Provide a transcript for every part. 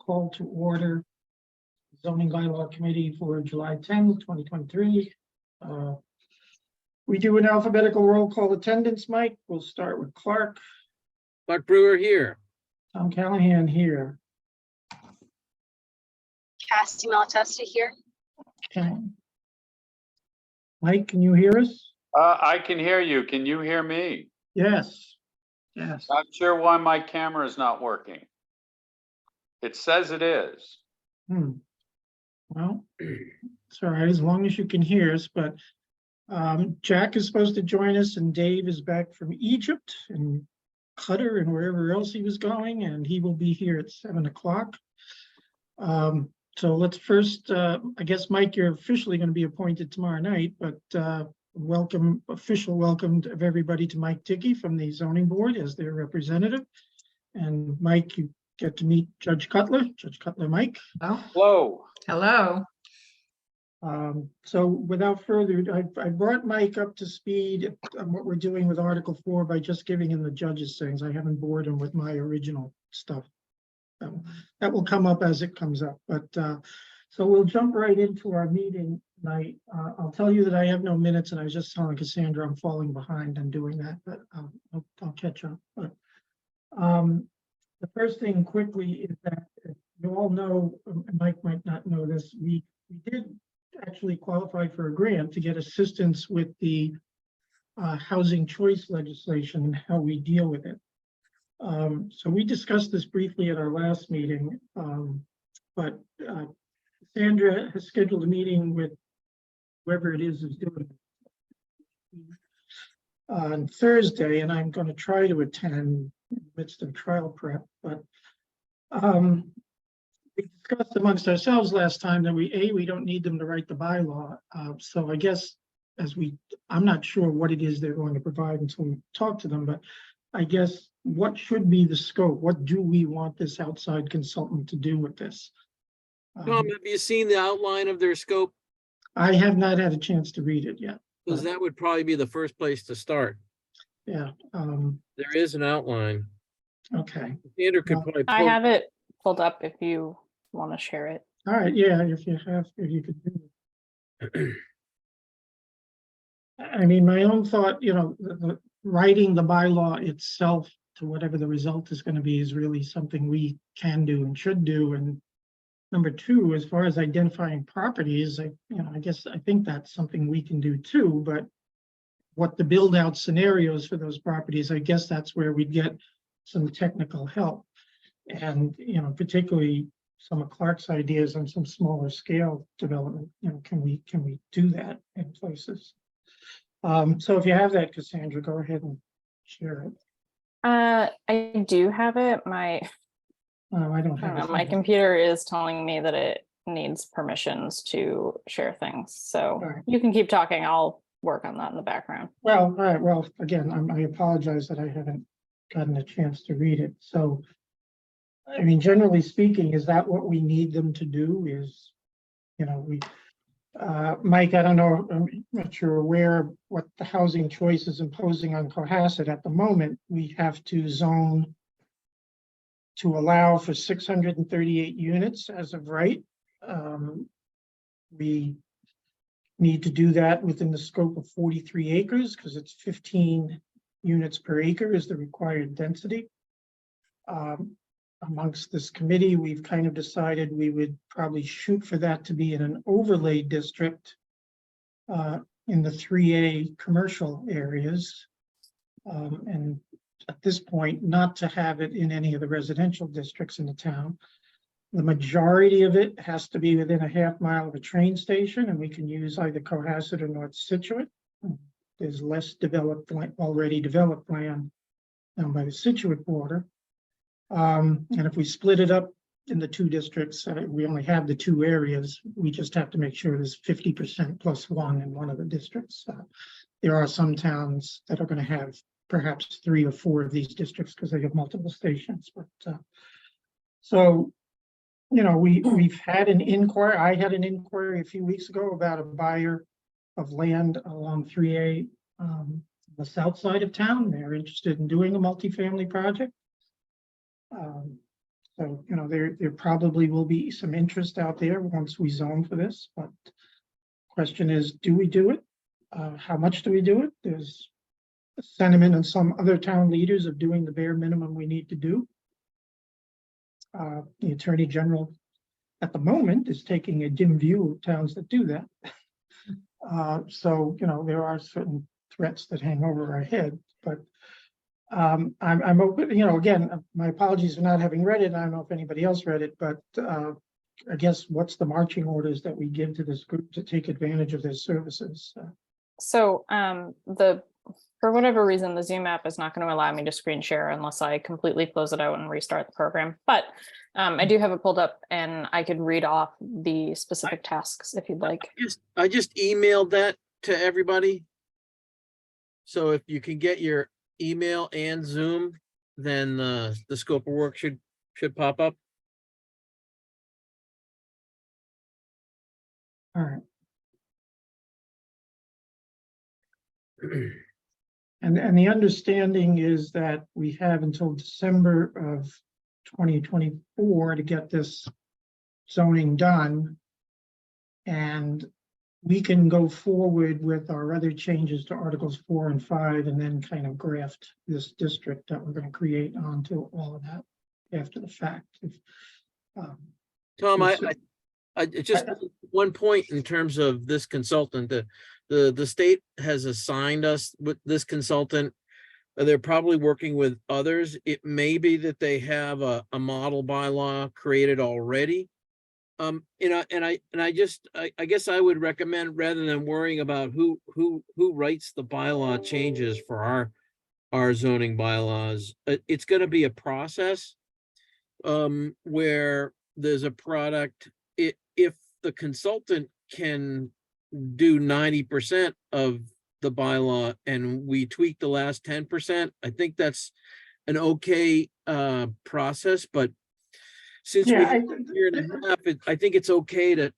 call to order zoning bylaw committee for July 10th, 2023. We do an alphabetical roll call attendance. Mike, we'll start with Clark. Clark Brewer here. Tom Callahan here. Cassie Malatesta here. Okay. Mike, can you hear us? I can hear you. Can you hear me? Yes. Yes. Not sure why my camera is not working. It says it is. Well, it's all right as long as you can hear us, but Jack is supposed to join us and Dave is back from Egypt and Qatar and wherever else he was going, and he will be here at 7 o'clock. So let's first, I guess, Mike, you're officially going to be appointed tomorrow night, but official welcome of everybody to Mike Dickey from the zoning board as their representative. And Mike, you get to meet Judge Cutler, Mike. Hello. Hello. So without further, I brought Mike up to speed on what we're doing with Article 4 by just giving him the judge's things. I haven't bored him with my original stuff. That will come up as it comes up. But so we'll jump right into our meeting tonight. I'll tell you that I have no minutes, and I was just telling Cassandra I'm falling behind on doing that, but I'll catch up. But the first thing quickly is that you all know, Mike might not know this, we did actually qualify for a grant to get assistance with the housing choice legislation and how we deal with it. So we discussed this briefly at our last meeting, but Sandra has scheduled a meeting with whoever it is doing it on Thursday, and I'm going to try to attend in the midst of trial prep. But we discussed amongst ourselves last time that we don't need them to write the bylaw. So I guess I'm not sure what it is they're going to provide until we talk to them, but I guess what should be the scope? What do we want this outside consultant to do with this? Tom, have you seen the outline of their scope? I have not had a chance to read it yet. Because that would probably be the first place to start. Yeah. There is an outline. Okay. Andrew could probably I have it pulled up if you want to share it. All right. Yeah. If you could do it. I mean, my own thought, the writing the bylaw itself to whatever the result is going to be is really something we can do and should do. And number two, as far as identifying properties, I think that's something we can do too. But what the build out scenarios for those properties, I guess that's where we'd get some technical help. And, particularly some of Clark's ideas on some smaller scale development, can we do that in places? So if you have that, Cassandra, go ahead and share it. I do have it. I don't have it. My computer is telling me that it needs permissions to share things. So Right. You can keep talking. I'll work on that in the background. Well, all right. Well, again, I apologize that I haven't gotten a chance to read it. So, I mean, generally speaking, is that what we need them to do? Is, Mike, I don't know, I'm not sure aware of what the housing choice is imposing on Cohasset at the moment. We have to zone to allow for 638 units as of right. We need to do that within the scope of 43 acres because it's 15 units per acre is the required density. Amongst this committee, we've kind of decided we would probably shoot for that to be in an overlay district in the 3A commercial areas. And at this point, not to have it in any of the residential districts in the town. The majority of it has to be within a half mile of a train station, and we can use either Cohasset or North Situate. There's less already developed land down by the Situate border. And if we split it up in the two districts, we only have the two areas. We just have to make sure there's 50% plus one in one of the districts. There are some towns that are going to have perhaps 3 or 4 of these districts because they have multiple stations. But so, we've had an inquiry. I had an inquiry a few weeks ago about a buyer of land along 3A, the south side of town. They're interested in doing a multifamily project. So, there probably will be some interest out there once we zone for this, but question is, do we do it? How much do we do it? There's a sentiment in some other town leaders of doing the bare minimum we need to do. The Attorney General at the moment is taking a dim view of towns that do that. So, there are certain threats that hang over our head, but I'm open, again, my apologies for not having read it. I don't know if anybody else read it, but I guess what's the marching orders that we give to this group to take advantage of their services? So for whatever reason, the Zoom app is not going to allow me to screen share unless I completely close it out and restart the program. But I do have it pulled up and I could read off the specific tasks if you'd like. I just emailed that to everybody. So if you can get your email and Zoom, then the scope of work should pop up. All right. And the understanding is that we have until December of 2024 to get this zoning done. And we can go forward with our other changes to Articles 4 and 5 and then kind of graft this district that we're going to create onto all of that after the fact. Tom, I just one point in terms of this consultant, the state has assigned us with this consultant. They're probably working with others. It may be that they have a model bylaw created already. I guess I would recommend, rather than worrying about who writes the bylaw changes for our zoning bylaws, it's going to be a process where there's a product. If the consultant can do 90% of the bylaw and we tweak the last 10%, I think that's an okay process. But since we have a year and a half, I think it's okay to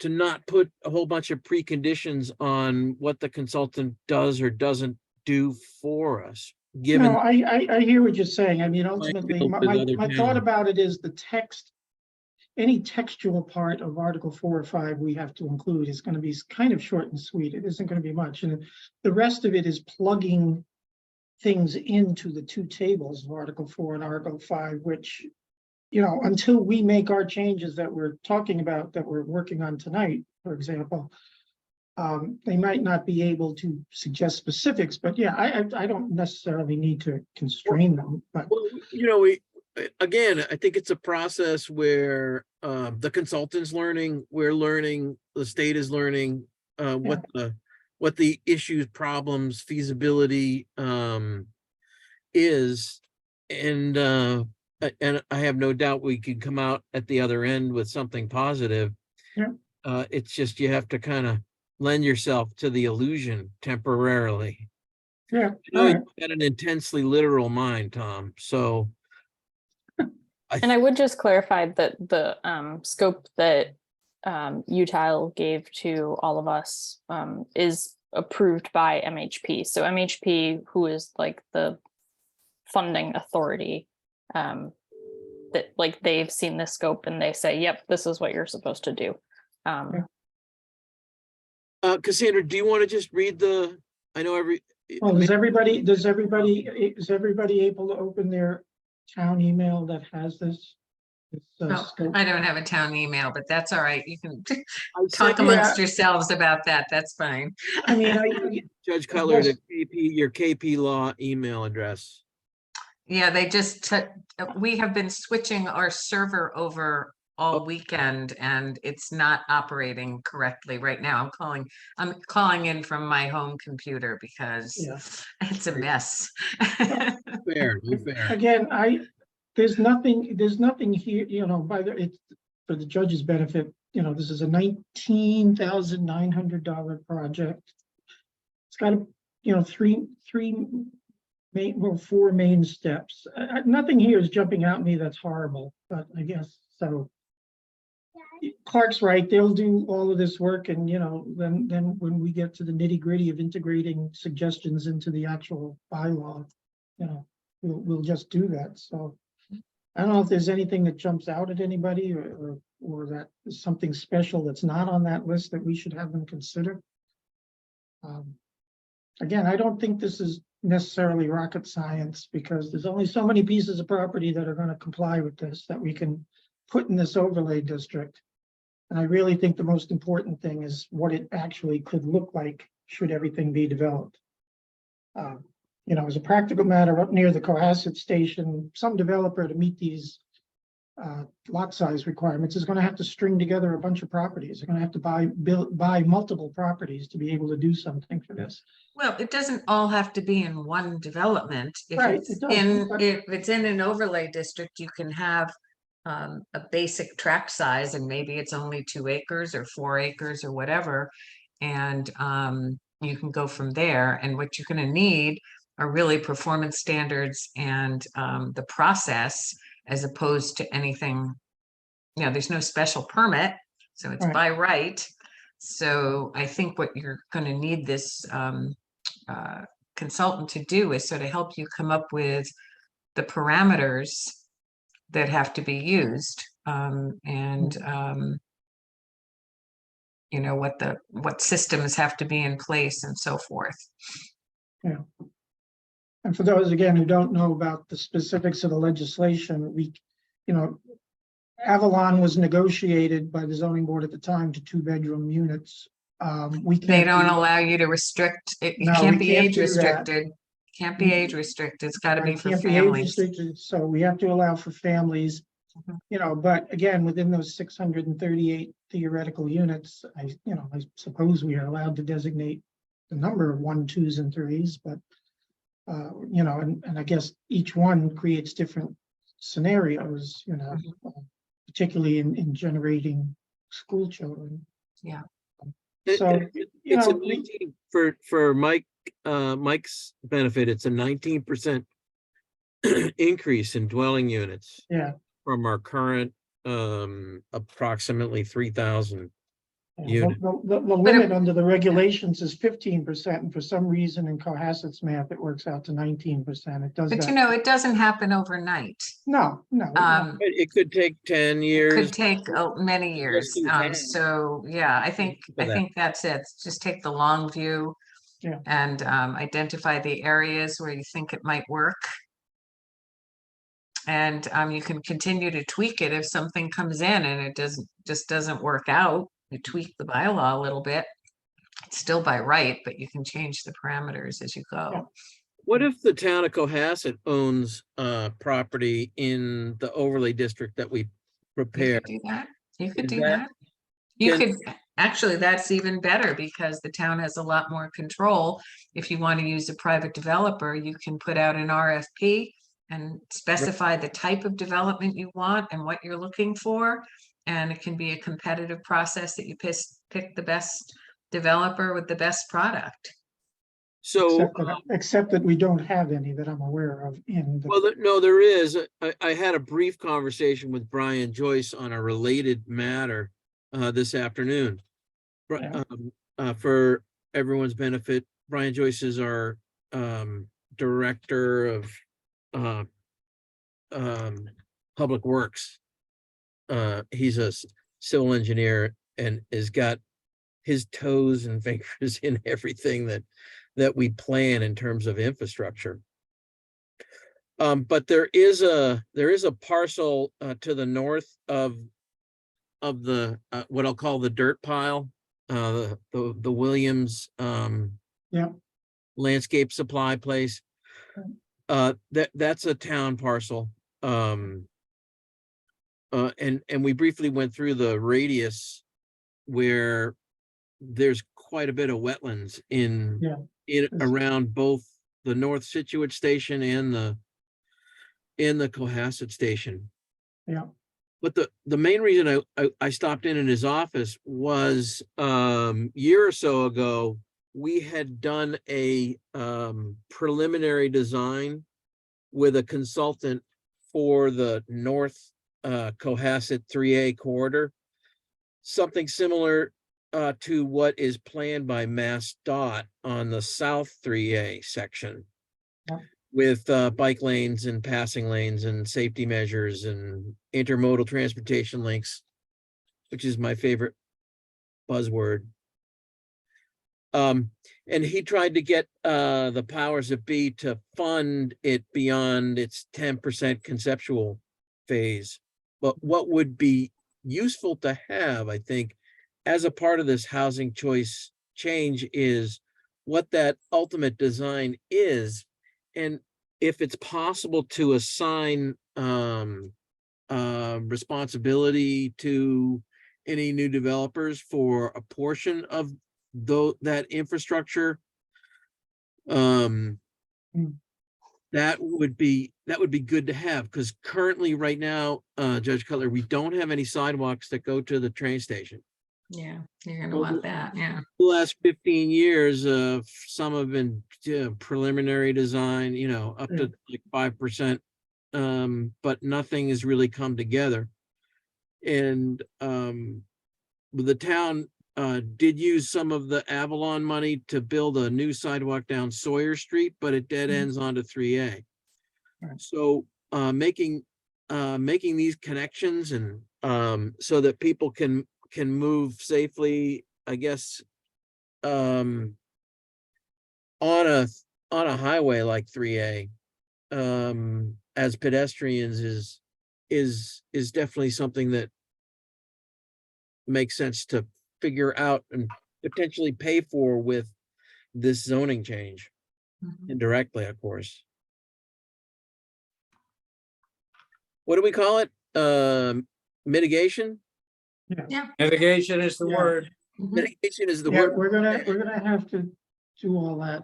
not put a whole bunch of preconditions on what the consultant does or doesn't do for us. Given No, I hear what you're saying. I mean, ultimately, with other my thought towns. about it is the text, any textual part of Article 4 or 5 we have to include is going to be kind of short and sweet. It isn't going to be much. And the rest of it is plugging things into the two tables of Article 4 and Article 5, which, until we make our changes that we're talking about, that we're working on tonight, for example, they might not be able to suggest specifics, but yeah, I don't necessarily need to constrain them, but. Well, again, I think it's a process where the consultant's learning, we're learning, the state is learning what the issues, problems, feasibility is, and I have no doubt we could come out at the other end with something positive. Yeah. It's just you have to kind of lend yourself to the illusion temporarily. Yeah. You've got an intensely literal mind, Tom. So. And I would just clarify that the scope that UTILE gave to all of us is approved by MHP. So MHP, who is like the funding authority, that like they've seen this scope and they say, yep, this is what you're supposed to do. Cassandra, do you want to just read I know Well, is everybody able to open their town email that has this? No, Scope? I don't have a town email, but that's all right. You can I talk sent amongst yourselves about that. That's fine. I mean, Judge Cutler Yes. your KP Law email address. Yeah, they just, we have been switching our server over all weekend and it's not operating correctly right now. I'm calling in from my home computer because Yeah. it's a mess. Fair. again, there's nothing here, it's for the judge's benefit, this is a $19,900 project. It's got four main steps. Nothing here is jumping out at me that's horrible, but I guess so. Clark's right, they'll do all of this work, and then when we get to the nitty-gritty of integrating suggestions into the actual bylaw, we'll just do that. So I don't know if there's anything that jumps out at anybody or that is something special that's not on that list that we should have them consider. Again, I don't think this is necessarily rocket science because there's only so many pieces of property that are going to comply with this that we can put in this overlay district. And I really think the most important thing is what it actually could look like should everything be developed. You know, as a practical matter, up near the Cohasset station, some developer to meet these lot size requirements is going to have to string together a bunch of properties. They're going to have to buy multiple properties to be able to do something for this. Well, it doesn't all have to be in one development. If Right, it's it doesn't, but- if it's in an overlay district, you can have a basic tract size and maybe it's only 2 acres or 4 acres or whatever. And you can go from there. And what you're going to need are really performance standards and the process as opposed to anything, you know, there's no special permit, so it's Right. by right. So I think what you're going to need this consultant to do is sort of help you come up with the parameters that have to be used you know, what systems have to be in place and so forth. Yeah. And for those, again, who don't know about the specifics of the legislation, you know, Avalon was negotiated by the zoning board at the time to 2-bedroom units. We They can't don't do- allow you to restrict, it No, can't we be can't age do that. restricted. Can't be We- age restricted. It's got to be Right, for can't be age families. restricted, so we have to allow for families. Mhm. You know, but again, within those 638 theoretical units, I suppose we are allowed to designate the number of 1, 2s, and 3s, but you know, and I guess each one creates different scenarios, you know, particularly in generating school children. So, you It's a know, 19 for Mike's benefit, it's a 19% increase in dwelling units yeah. from our current approximately 3,000. Yeah, Unit. The limit under the regulations is 15%, and for some reason in Cohasset's math, it works out to 19%. It does But that. you know, it doesn't happen overnight. No. It could take 10 It years. could take many years. than 10. So yeah, I think that's it. Just take the long view. Yeah. And identify the areas where you think it might work. And you can continue to tweak it if something comes in and it just doesn't work out. You tweak the bylaw a little bit. It's still by right, but you can change the parameters as you go. Yeah. What if the town of Cohasset owns property in the overlay district that we You prepare? could do that. You could Is do that- that. You can- could, actually, that's even better because the town has a lot more control. If you want to use a private developer, you can put out an RFP and specify the type of development you want and what you're looking for. And it can be a competitive process that you pick the best developer with the best product. So, Except that we don't have any that I'm aware of in the. well, no, there is. I had a brief conversation with Brian Joyce on a related matter this afternoon. Yeah. For everyone's benefit, Brian Joyce is our director of public works. He's a civil engineer and has got his toes and fingers in everything that we plan in terms of infrastructure. But there is a parcel to the north of the what I'll call the dirt pile, the Williams Yeah. landscape supply place. That's a town parcel. And we briefly went through the radius where there's quite a bit of wetlands in around both the North Situate station and the Cohasset station. Yeah. But the main reason I stopped in his office was year or so ago, we had done a preliminary design with a consultant for the North Cohasset 3A corridor, something similar to what is planned by MassDOT on the South 3A section. Yeah. with bike lanes and passing lanes and safety measures and intermodal transportation links, which is my favorite buzzword. And he tried to get the powers that be to fund it beyond its 10% conceptual phase. But what would be useful to have, I think, as a part of this housing choice change is what that ultimate design is. And if it's possible to assign responsibility to any new developers for a portion of that infrastructure, Mm. that would be good to have, because currently right now, Judge Cutler, we don't have any sidewalks that go to the train station. Yeah, you're gonna Well, want that, yeah. The last 15 years, some have been preliminary design, up to like 5%, but nothing has really come together. And the town did use some of the Avalon money to build a new sidewalk down Sawyer Street, but it dead ends onto 3A. Right. So making these connections and so that people can move safely, I guess, on a highway like 3A, as pedestrians is definitely something that makes sense to figure out and potentially pay for with this zoning change Mhm. indirectly, of course. What do we call it? Mitigation? Navigation is the Yeah. word. Mhm. Mitigation is the Yeah, word. we're gonna have to do all that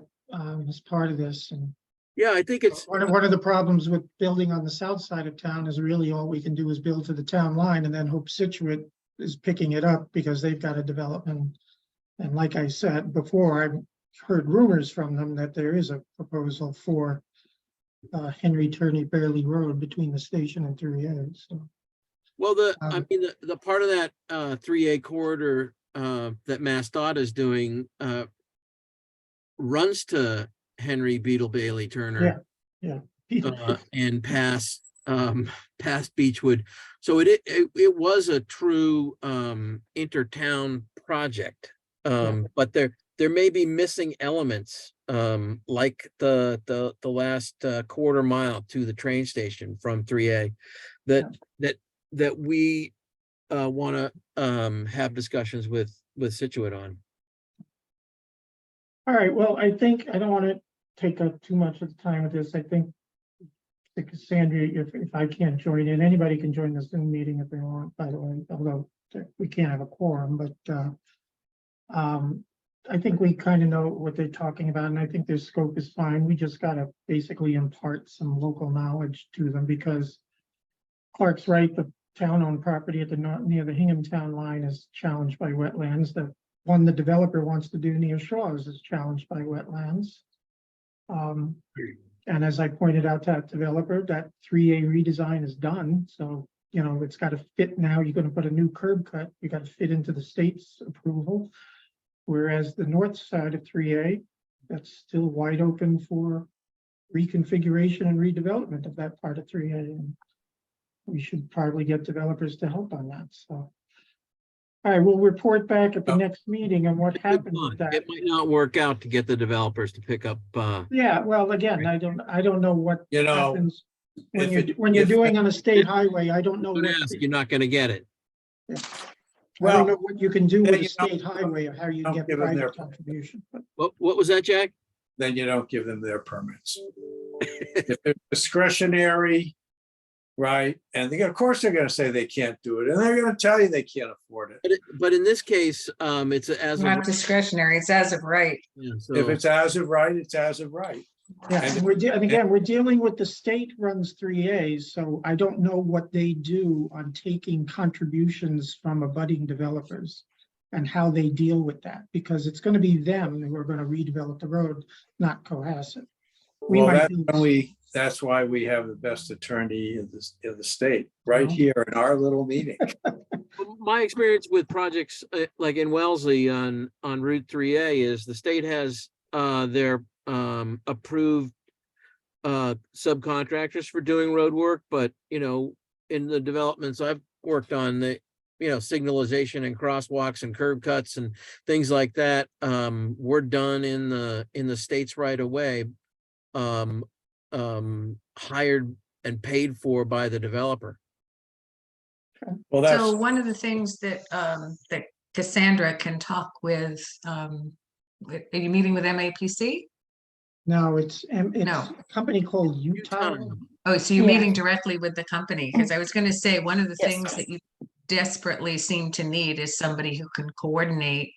as part of this. And Yeah, I think it's, one of the problems with building on the south side of town is really all we can do is build to the town line and then hope Situate is picking it up because they've got a development. And like I said before, I've heard rumors from them that there is a proposal for Henry Turney Bailey Road between the station and 3A. So well, I Um, mean, the part of that 3A corridor that MassDOT is doing runs to Henry Beetle Bailey Turner. And past Beechwood. So it was a true intertown project. But there may be missing elements, like the last quarter mile to the train station from 3A that we want to have discussions with Situate on. All right, well, I think I don't want to take up too much of the time with this. I think Cassandra, if I can't join in, anybody can join the Zoom meeting if they want, by the way, although we can't have a quorum, but I think we kind of know what they're talking about, and I think their scope is fine. We just got to basically impart some local knowledge to them because Clark's right, the town-owned property at the near the Hinghamtown line is challenged by wetlands. The one the developer wants to do near Shaw's is challenged by wetlands. And as I pointed out to that developer, that 3A redesign is done. So, it's got to fit now. You're going to put a new curb cut. You got to fit into the state's approval. Whereas the north side of 3A, that's still wide open for reconfiguration and redevelopment of that part of 3A. And we should probably get developers to help on that. So, all right, we'll report back at the next meeting on what happened with that. It might not work out to get the developers to pick up. Yeah, well, again, I don't know what happens when if you're doing on a state highway. I don't know Don't what, ask, you're not going to get it. I don't know Well, what you can do with then a you don't- state highway or how you don't get give them their- private contribution. But What was that, Jack? then you don't give them their permits. If they're discretionary, right? And of course, they're gonna say they can't do it, and they're gonna tell you they can't afford it. But in this case, it's as of, Not discretionary, it's as of right. yeah, If so it's as of right, it's as of right. yeah, And- and again, we're dealing with the state runs 3As, so I don't know what they do on taking contributions from abutting developers and how they deal with that, because it's going to be them who are going to redevelop the road, not Cohasset. We Well, might do- that's why we have the best attorney in the state, right Well. here in our little meeting. my experience with projects like in Wellesley on Route 3A is the state has their approved subcontractors for doing road work, but in the developments I've worked on, the signalization and crosswalks and curb cuts and things like that, were done in the states right away, hired and paid for by the developer. Well, So that's, one of the things that that Cassandra can talk with, are you meeting with MAPC? No, it's No. a company called Utah. Oh, so you're Yeah. meeting directly with the company? Because I was going to say, one of the Yes. things that you desperately seem to need is somebody who can coordinate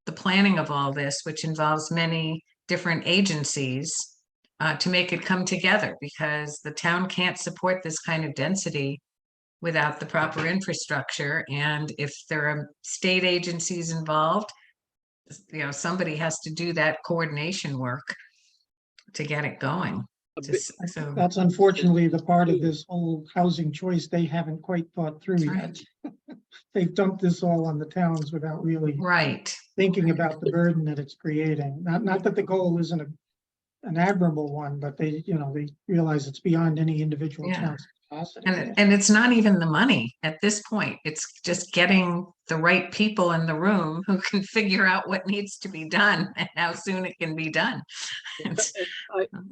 the planning of all this, which involves many different agencies, to make it come together, because the town can't support this kind of density without the proper infrastructure. And if there are state agencies involved, somebody has to do that coordination work to get it going. So That's unfortunately the part of this whole housing choice they haven't quite thought through Right. yet. They've dumped this all on the towns without really right. thinking about the burden that it's creating. Not that the goal isn't an admirable one, but they realize it's beyond any individual Yeah. town's capacity. And it's not even the money at this point. It's just getting the right people in the room who can figure out what needs to be done and how soon it can be done. It's-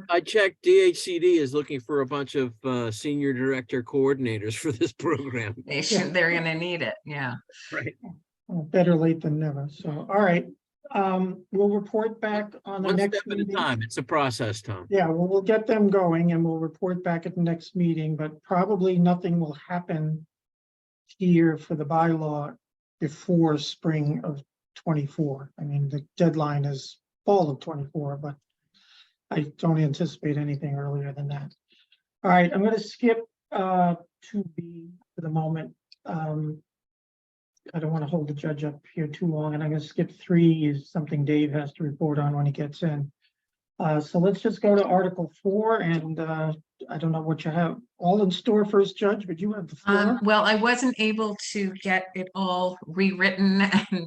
I checked, DHCD is looking for a bunch of senior director coordinators for this program. they're gonna need it, yeah. Right. Well, better late than never. So, all right. We'll report back on the One next step at a meeting. time. It's a process, Tom. Yeah, well, we'll get them going and we'll report back at the next meeting, but probably nothing will happen here for the bylaw before spring of 24. I mean, the deadline is fall of 24, but I don't anticipate anything earlier than that. All right, I'm going to skip 2B for the moment. I don't want to hold the judge up here too long, and I'm going to skip 3 is something Dave has to report on when he gets in. So let's just go to Article 4, and I don't know what you have all in store for us, Judge, but you have the floor. Well, I wasn't able to get it all rewritten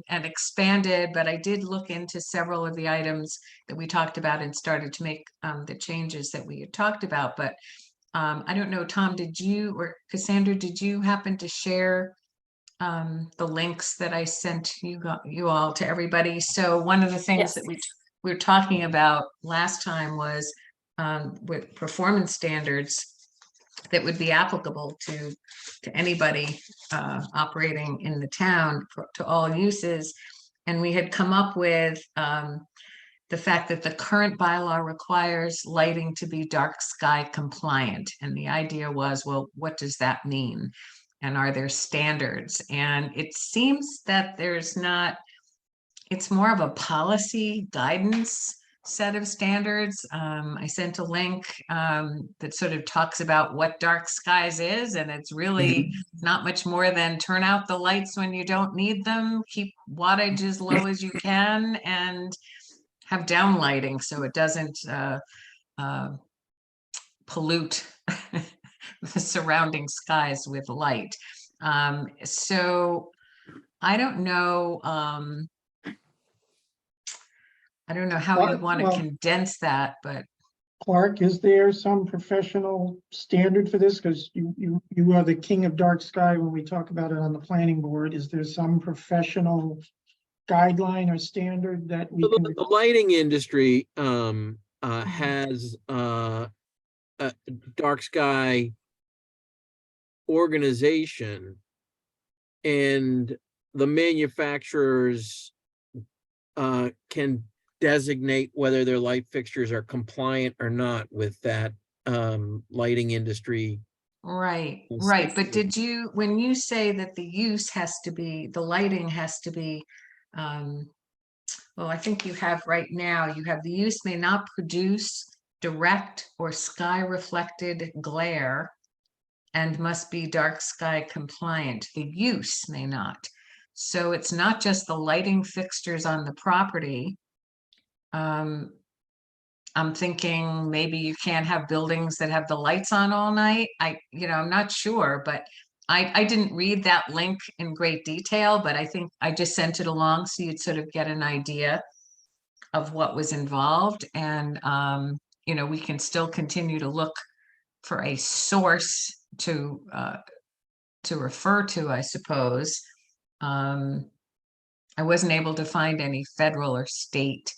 and expanded, but I did look into several of the items that we talked about and started to make the changes that we had talked about. But I don't know, Tom, did you, or Cassandra, did you happen to share the links that I sent you all to everybody? So one of the things Yes. that we were talking about last time was with performance standards that would be applicable to anybody operating in the town to all uses. And we had come up with the fact that the current bylaw requires lighting to be dark sky compliant. And the idea was, well, what does that mean? And are there standards? And it seems that there's not, it's more of a policy guidance set of standards. I sent a link that sort of talks about what dark skies is, and it's really not much more than turn out the lights when you don't need them, keep wattage as low as you can, and have down lighting so it doesn't pollute the surrounding skies with light. So I don't know. I don't know how you want to Well- condense that, but Clark, is there some professional standard for this? Because you are the king of dark sky when we talk about it on the planning board. Is there some professional guideline or standard that we can? The lighting industry has a dark sky organization, and the manufacturers can designate whether their light fixtures are compliant or not with that lighting industry. right. Yes. But did you, when you say that the use has to be, the lighting has to be, well, I think you have right now, you have the use may not produce direct or sky reflected glare and must be dark sky compliant. The use may not. So it's not just the lighting fixtures on the property. I'm thinking maybe you can't have buildings that have the lights on all night. I'm not sure, but I didn't read that link in great detail, but I think I just sent it along so you'd sort of get an idea of what was involved. And we can still continue to look for a source to refer to, I suppose. I wasn't able to find any federal or state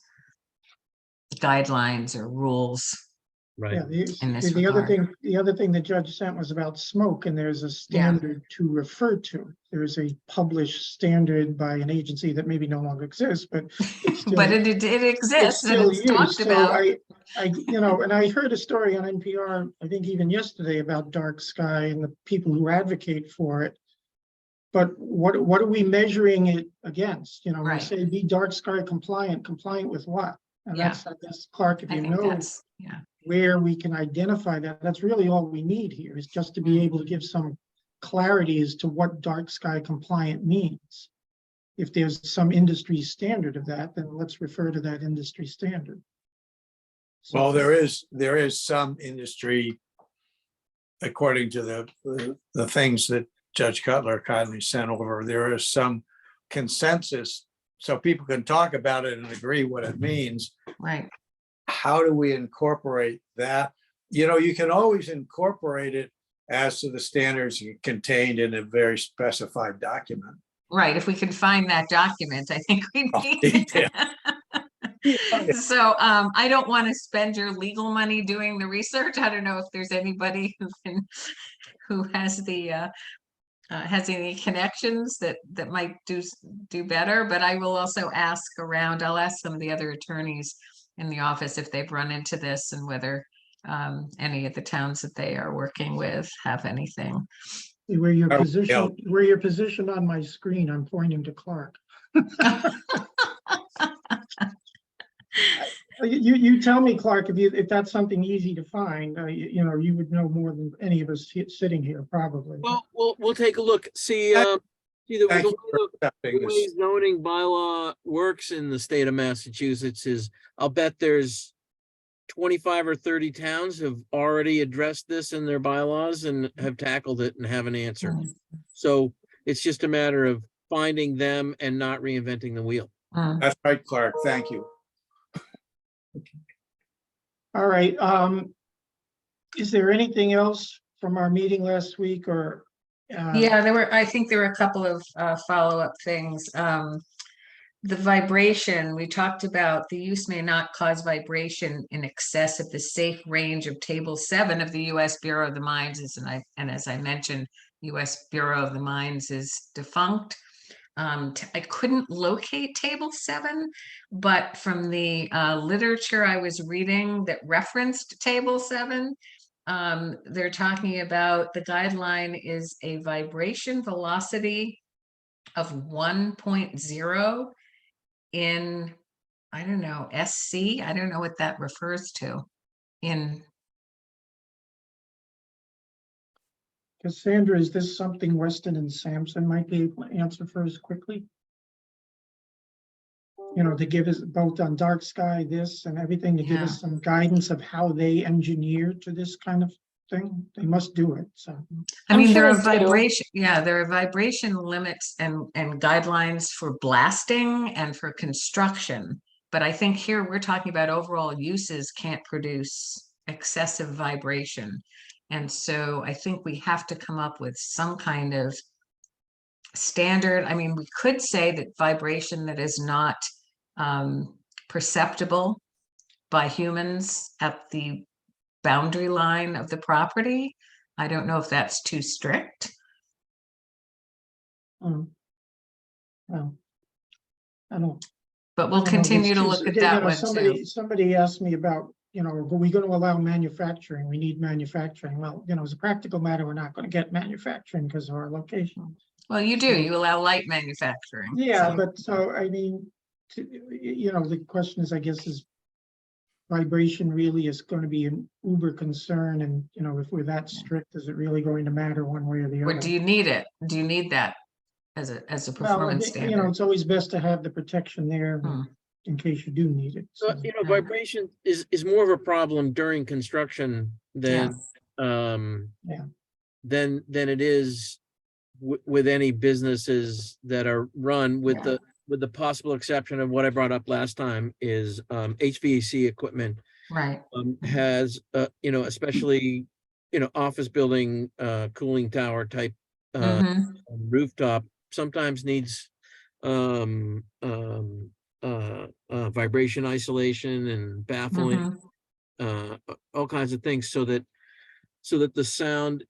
guidelines or rules. Right. Yeah, in this the other regard. the other thing the judge sent was about smoke, and there's a standard to refer to. There's a published standard by an agency that maybe no longer exists, but it's still, But it it's exists and still it's used. talked So about. and I heard a story on NPR, I think even yesterday, about dark sky and the people who advocate for it. But what are we measuring it against? We Right. say be dark sky compliant with what? And Yeah. that's, I guess, Clark, if I you think know that's, yeah. where we can identify that, that's really all we need here, is just to be able to give some clarity as to what dark sky compliant means. If there's some industry standard of that, then let's refer to that industry standard. So- Well, there is some industry, according to the things that Judge Cutler kindly sent over, there is some consensus, so people can talk about it and agree what it means. Right. How do we incorporate that? You can always incorporate it as to the standards contained in a very specified document. Right. If we can find that document, I think we Oh, need. detail. So I don't want to spend your legal money doing the research. I don't know if there's anybody who has any connections that might do better, but I will also ask around. I'll ask some of the other attorneys in the office if they've run into this and whether any of the towns that they are working with have anything. Where your Oh, position on my screen, I'm pointing to Clark. You tell me, Clark, if that's something easy to find, you would know more than any of us sitting here, probably. Well, we'll take a look. See, Thank the Thank you for accepting way this. zoning bylaw works in the state of Massachusetts is, I'll bet there's 25 or 30 towns have already addressed this in their bylaws and have tackled it and have an answer. So it's just a matter of finding them and not reinventing the wheel. That's right, Clark. Thank you. All right. Is there anything else from our meeting last week, or? Yeah, I think there were a couple of follow-up things. The vibration, we talked about, the use may not cause vibration in excess of the safe range of Table 7 of the U.S. Bureau of the Mines, and as I mentioned, U.S. Bureau of the Mines is defunct. I couldn't locate Table 7, but from the literature I was reading that referenced Table 7, they're talking about the guideline is a vibration velocity of 1.0 in, I don't know, SC. I don't know what that refers to in. Cassandra, is this something Weston and Sampson might be able to answer for us quickly? To give us both on dark sky, this and everything, to give us some guidance of how they engineer to this kind of thing. They must do it, so. I mean, sure there are they do. there are vibration limits and guidelines for blasting and for construction. But I think here we're talking about overall uses can't produce excessive vibration. And so I think we have to come up with some kind of standard. I mean, we could say that vibration that is not perceptible by humans at the boundary line of the property. I don't know if that's too strict. Well, I don't. But we'll I don't know if continue it's to too- look at that one too. Somebody asked me about, are we going to allow manufacturing? We need manufacturing. Well, as a practical matter, we're not going to get manufacturing because of our location. Well, you do, you allow light manufacturing. Yeah, so- but so, I mean, the question is, I guess, is vibration really is going to be an uber concern? And, if we're that strict, is it really going to matter one way or the Or other? do you need it? Do you need that as a Well, performance standard? it's always best to have the protection there in case you do need it. So, So, vibration is more of a problem during construction than than it is with any businesses that are run with Yeah. the possible exception of what I brought up last time is HVAC equipment Right. has, especially, office building, cooling tower type Mhm. rooftop sometimes needs vibration isolation and baffling, Mhm. all kinds of things so that the sound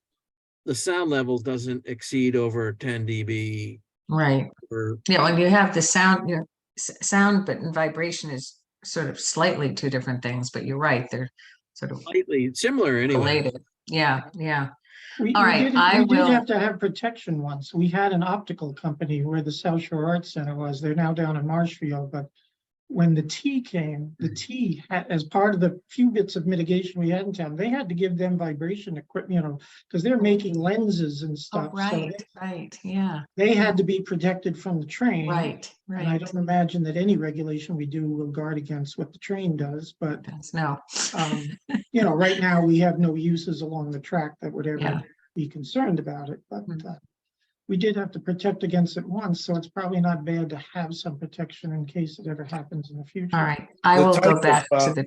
level doesn't exceed over 10 dB Right. or Yeah, when you have the sound, sound, but vibration is sort of slightly two different things, but you're right, they're sort of slightly similar anyway. related. Yeah, yeah. We, All we right, did, I we did will- have to have protection once. We had an optical company where the South Shore Arts Center was. They're now down in Marshfield, but when the T came, the T had, as part of the few bits of mitigation we had in town, they had to give them vibration equipment, because they're making lenses and Oh, stuff. So right, right, yeah, they had to be protected from the train. right, And I right. don't imagine that any regulation we do will guard against what the train does, but That's no. right now we have no uses along the track that would Yeah. ever be concerned about it, but Mm. we did have to protect against it once, so it's probably not bad to have some protection in case it ever happens in the future. All right, I The will type go of, back to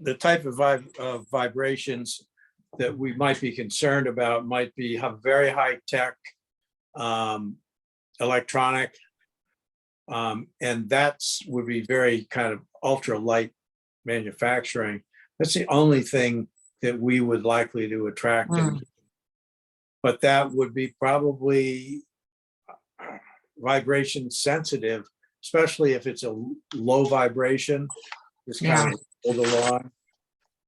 the type of vibrations that we might be concerned about might be very high tech electronic. And that's would be very kind of ultra light manufacturing. That's the only thing that we would likely to attract them. But that would be probably vibration sensitive, especially if it's a low vibration. It's kind of rolled along.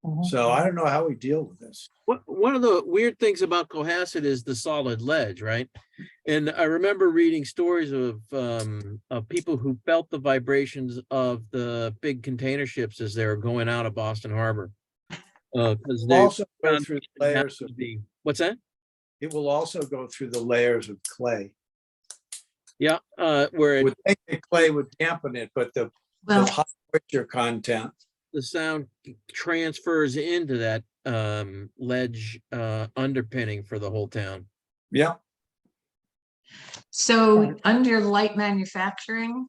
Mhm. So I don't know how we deal with this. One of the weird things about Cohasset is the solid ledge, right? And I remember reading stories of people who felt the vibrations of the big container ships as they were going out of Boston Harbor. Because they Also go through layers of, what's that? it will also go through the layers of clay. Yeah, where Would think the clay would dampen it, but the Well, high moisture content. the sound transfers into that ledge underpinning for the whole town. Yeah, so Right. under light manufacturing,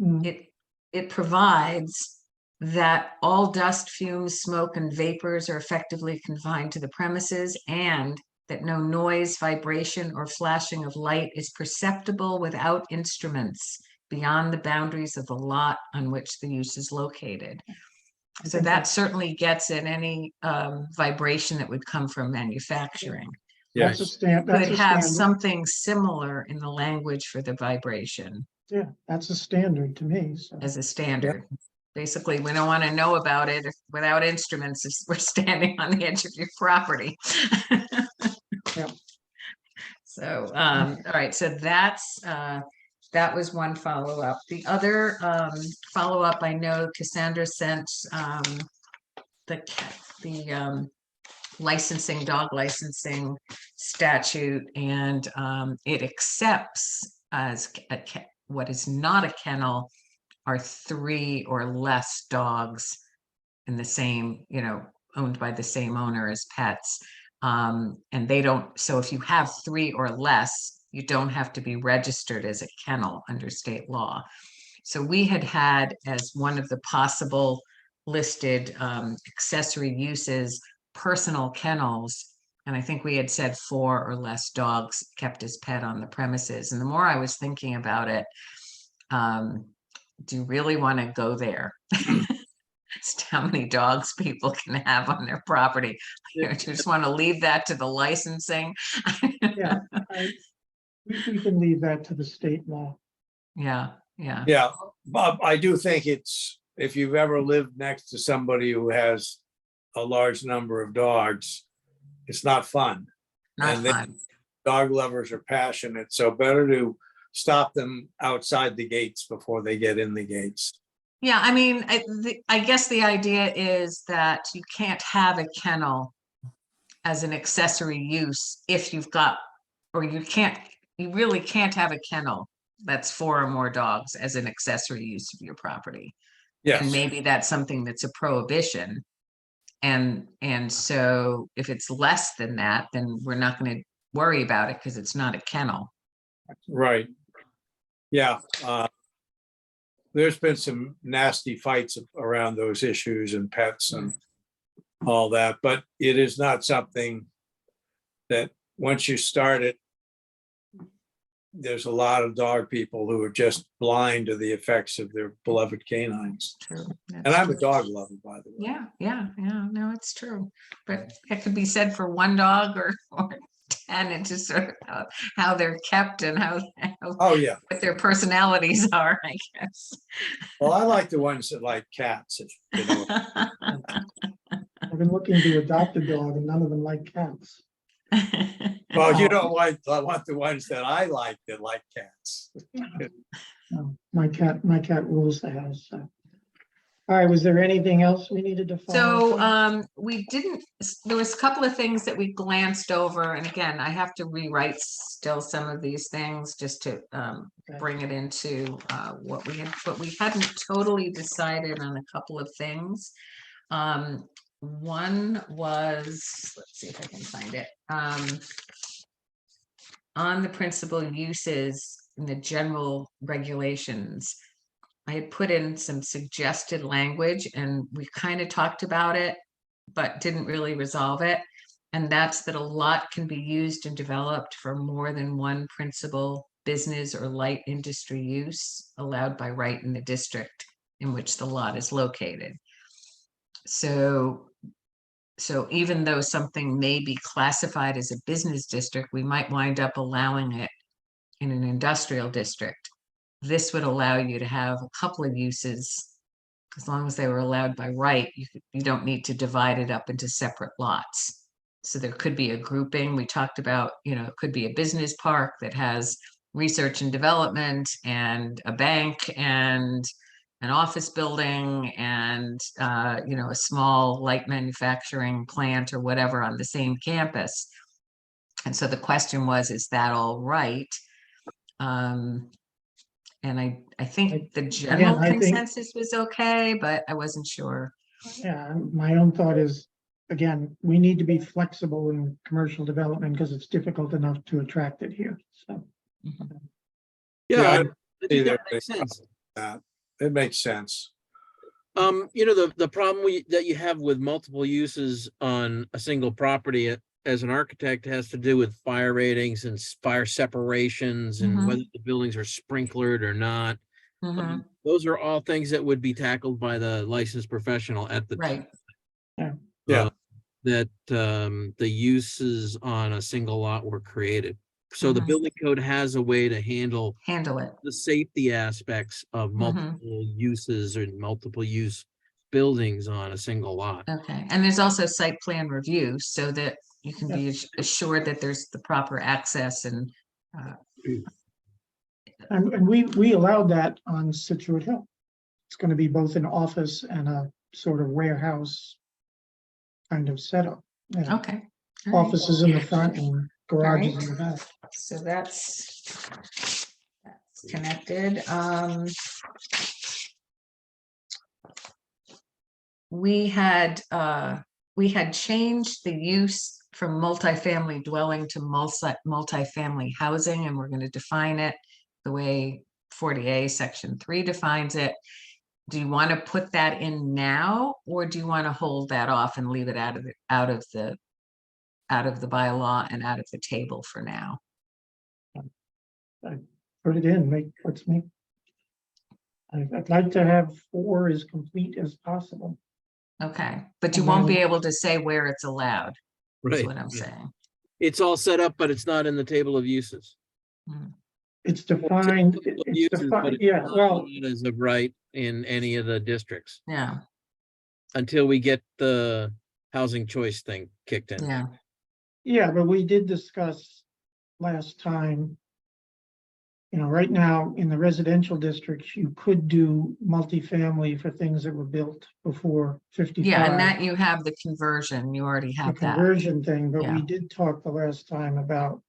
Mm. it provides that all dust, fumes, smoke, and vapors are effectively confined to the premises, and that no noise, vibration, or flashing of light is perceptible without instruments beyond the boundaries of the lot on which the use is located. I So think that certainly gets at any vibration that would come from manufacturing. That's a yes. stand, that's Could a have standard. something similar in the language for the vibration Yeah, that's a standard to me, so. as a standard. Basically, we don't want to know about it without instruments if we're standing on the edge of your property. Yeah. So, all right, so that's, that was one follow-up. The other follow-up, I know Cassandra sent the licensing, dog licensing statute, and it accepts as what is not a kennel are 3 or less dogs in the same, owned by the same owner as pets. And they don't, so if you have 3 or less, you don't have to be registered as a kennel under state law. So we had as one of the possible listed accessory uses, personal kennels. And I think we had said 4 or less dogs kept as pet on the premises. And the more I was thinking about it, do you really want to go there? As to how many dogs people can have on their property. You just want to leave that to the licensing. Yeah, we can leave that to the state law. Yeah, yeah. Yeah, Bob, I do think it's, if you've ever lived next to somebody who has a large number of dogs, it's not fun. Not And then fun. dog lovers are passionate, so better to stop them outside the gates before they get in the gates. Yeah, I mean, I guess the idea is that you can't have a kennel as an accessory use if you've got, or you really can't have a kennel that's 4 or more dogs as an accessory use of your property. And Yes, maybe that's something that's a prohibition. And so if it's less than that, then we're not going to worry about it because it's not a kennel. right. Yeah, there's been some nasty fights around those issues and pets and all that, but it is not something that once you start it, there's a lot of dog people who are just blind to the effects of their beloved canines. True. And That's I'm a true. dog lover, by the way. Yeah, no, it's true. But it could be said for one dog or 10. It's just sort of how they're kept and how Oh, yeah. what their personalities are, I guess. Well, I like the ones that like cats, if you know. I've been looking to adopt a dog and none of them like cats. Well, you don't like, I want the ones that I like that like cats. My cat rules the house. So. All right, was there anything else we needed to follow? So we didn't, there was a couple of things that we glanced over, and again, I have to rewrite still some of these things just to bring it into what we had, but we hadn't totally decided on a couple of things. One was, let's see if I can find it, on the principal uses in the general regulations. I had put in some suggested language and we kind of talked about it, but didn't really resolve it. And that's that a lot can be used and developed for more than one principal business or light industry use allowed by right in the district in which the lot is located. So even though something may be classified as a business district, we might wind up allowing it in an industrial district. This would allow you to have a couple of uses, as long as they were allowed by right. You don't need to divide it up into separate lots. So there could be a grouping. We talked about, it could be a business park that has research and development and a bank and an office building and, a small light manufacturing plant or whatever on the same campus. And so the question was, is that all right? And I think the general I think- consensus was okay, but I wasn't sure. Yeah, my own thought is, again, we need to be flexible in commercial development because it's difficult enough to attract it here. So Yeah, Yeah, I I think see that there makes they- sense. It makes sense. The problem that you have with multiple uses on a single property as an architect has to do with fire ratings and fire separations and Mhm. whether the buildings are sprinklered or not. Mhm. Those are all things that would be tackled by the licensed professional at the Right, Yeah. that the uses on a single lot were created. So the Mhm. building code has a way to handle handle it. the safety aspects of multiple uses and multiple use buildings on a single lot. Okay, and there's also site plan review so that you can be assured that there's the proper access and and we allowed that on Situate Hill. It's going to be both an office and a sort of warehouse kind of setup. Yeah. okay. All right. Offices in the front and garages in the back. So that's connected. We had changed the use from multifamily dwelling to multifamily housing, and we're going to define it the way 40A Section 3 defines it. Do you want to put that in now, or do you want to hold that off and leave it out of the bylaw and out of the table for now? Put it in, let's make. I'd like to have 4 as complete as possible. Okay, but you And won't be then- able to say where it's allowed, is Right. what I'm saying. It's all set up, but it's not in the table of uses. It's defined, Table of it's uses, but defined, it's yeah, not well, allowed as of right in any of the districts Yeah, until we get the housing choice thing kicked in. yeah, yeah, but we did discuss last time. Right now in the residential districts, you could do multifamily for things that were built before 55. yeah, and that you have the conversion, you already The have that. conversion thing, but Yeah. we did talk the last time about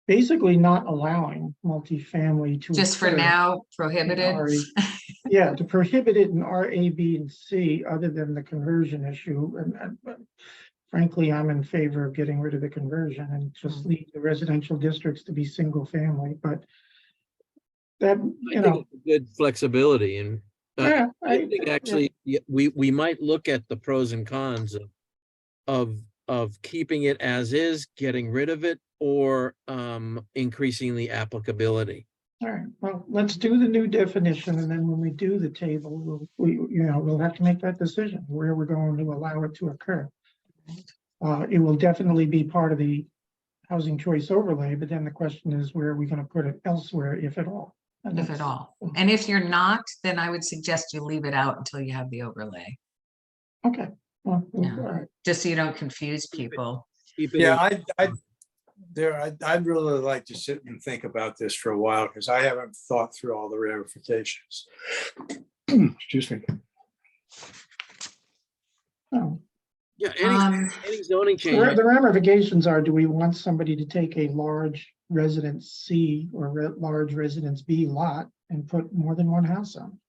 basically not allowing multifamily to. Just for occur now, in prohibited. RA. Yeah, to prohibit it in RA, B, and C, other than the conversion issue. But frankly, I'm in favor of getting rid of the conversion and just leave the residential districts to be single family, but that, I you think know, it's a good flexibility and yeah, I think actually, we might look at the pros and cons of keeping it as is, getting rid of it, or increasing the applicability. all right, well, let's do the new definition, and then when we do the table, we'll have to make that decision, where we're going to allow it to occur. It will definitely be part of the housing choice overlay, but then the question is, where are we gonna put it elsewhere, if at all? And If that's- at all. And if you're not, then I would suggest you leave it out until you have the overlay, Okay, well, Yeah. all right, just so you don't confuse people. Keep it Yeah, in- I'd really like to sit and think about this for a while, because I haven't thought through all the ramifications. Excuse me. oh. Yeah, Um, any zoning The change, the ramifications are, do we want somebody to take a large residence C or large residence B lot and put more than one house on?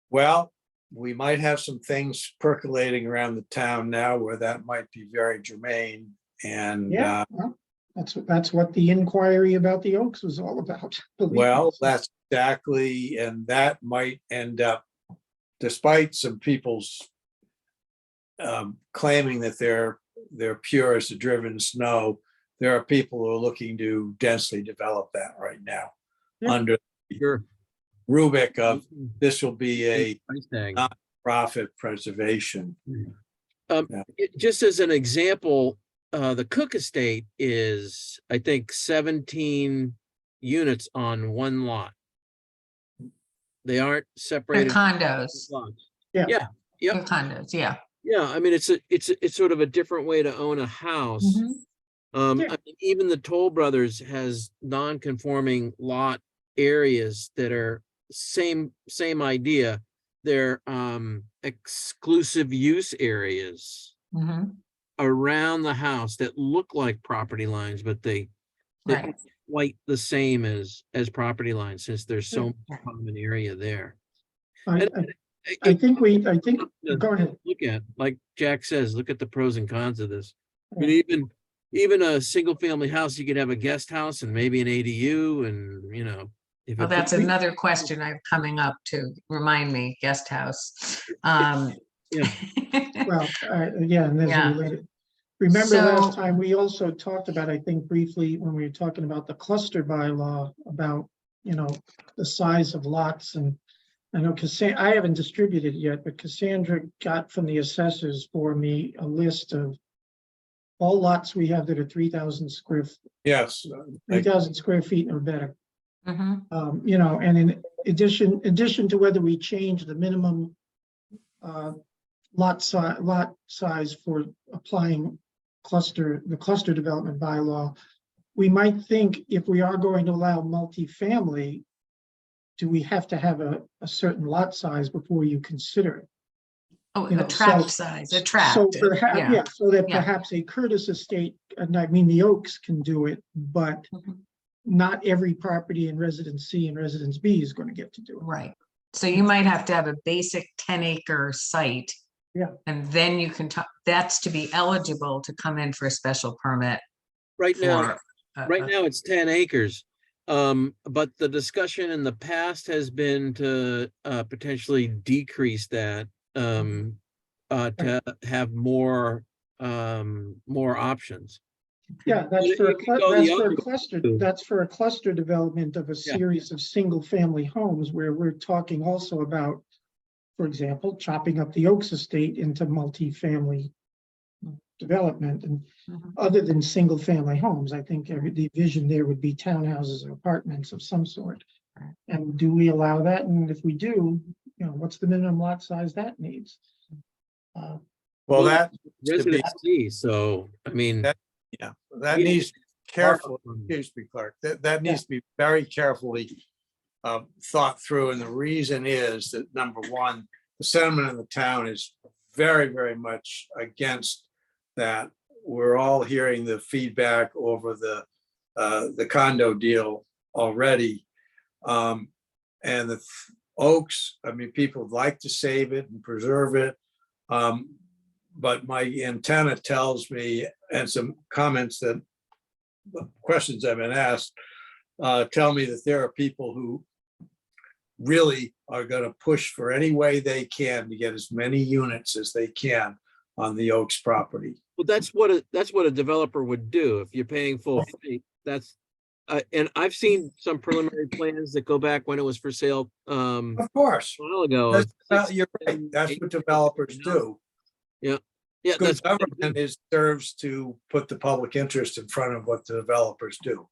Well, we might have some things percolating around the town now where that might be very germane. And Yeah, well, that's what the inquiry about the Oaks was all about. believe me. well, that's exactly, and that might end up, despite some people's claiming that they're pure as the driven snow, there are people who are looking to densely develop that right now. Yeah. Under sure. rubric of this will be a Price tag. profit preservation. Yeah. Just as an example, the Cook Estate is, I think, 17 units on one lot. They aren't they're separated. condos, lots. Yeah. Yeah, they're yep. condos, yeah. Yeah, I mean, it's sort of a different way to own a house. Mhm. Yeah. I mean, even the Toll Brothers has non-conforming lot areas that are same idea. They're exclusive use areas Mhm. around the house that look like property lines, but they Right. look quite the same as property lines, since there's so much common area there. I And I think, to go ahead. look at, like Jack says, look at the pros and cons of this. I mean, even a single family house, you could have a guest house and maybe an ADU, and if Well, it- that's another question I have coming up to remind me, guest house. Yeah. Well, yeah, and there's a Yeah. related. Remember last So- time, we also talked about, I think briefly, when we were talking about the cluster bylaw, about, the size of lots, and I know I haven't distributed it yet, but Cassandra got from the assessors for me a list of all lots we have that are 3,000 square, Yes. 3,000 square feet or better. Mhm. And in addition to whether we change the minimum lot size for applying the cluster development bylaw, we might think, if we are going to allow multifamily, do we have to have a certain lot size before you consider it? Oh, You a know, tract so- size, a So tract, perhaps, yeah. yeah, so that Yeah. perhaps a Curtis estate, and I mean, the Oaks can do it, but Mhm. not every property in Residence C and Residence B is going to get to do it. Right. So you might have to have a basic 10-acre site. Yeah. And then you can that's to be eligible to come in for a special permit right now, for. right now it's 10 acres. But the discussion in the past has been to potentially decrease that, to have more options. Yeah, that's You- for you can go the other way, cluster, too. that's for a cluster development of a Yeah. series of single-family homes, where we're talking also about, for example, chopping up the Oaks estate into multifamily development. And Mhm. other than single-family homes, I think the vision there would be townhouses or apartments of some sort. Right. And do we allow that? And if we do, what's the minimum lot size that needs? Well, Well, that, to be- Residency, so, I mean. That- that Yeah. needs careful, um, excuse me, Clark, that needs to be very carefully thought through. And the reason is that, number one, the sentiment in the town is very, very much against that. We're all hearing the feedback over the condo deal already. And the Oaks, I mean, people would like to save it and preserve it. But my antenna tells me, and some comments that questions I've been asked, tell me that there are people who really are gonna push for any way they can to get as many units as they can on the Oaks property. Well, that's what a developer would do if you're paying full fee. That's, and I've seen some preliminary plans that go back when it was for sale, Of course, a while ago. you're right. That's what developers do. Yeah, Good that's what they do. government serves to put the public interest in front of what the developers do.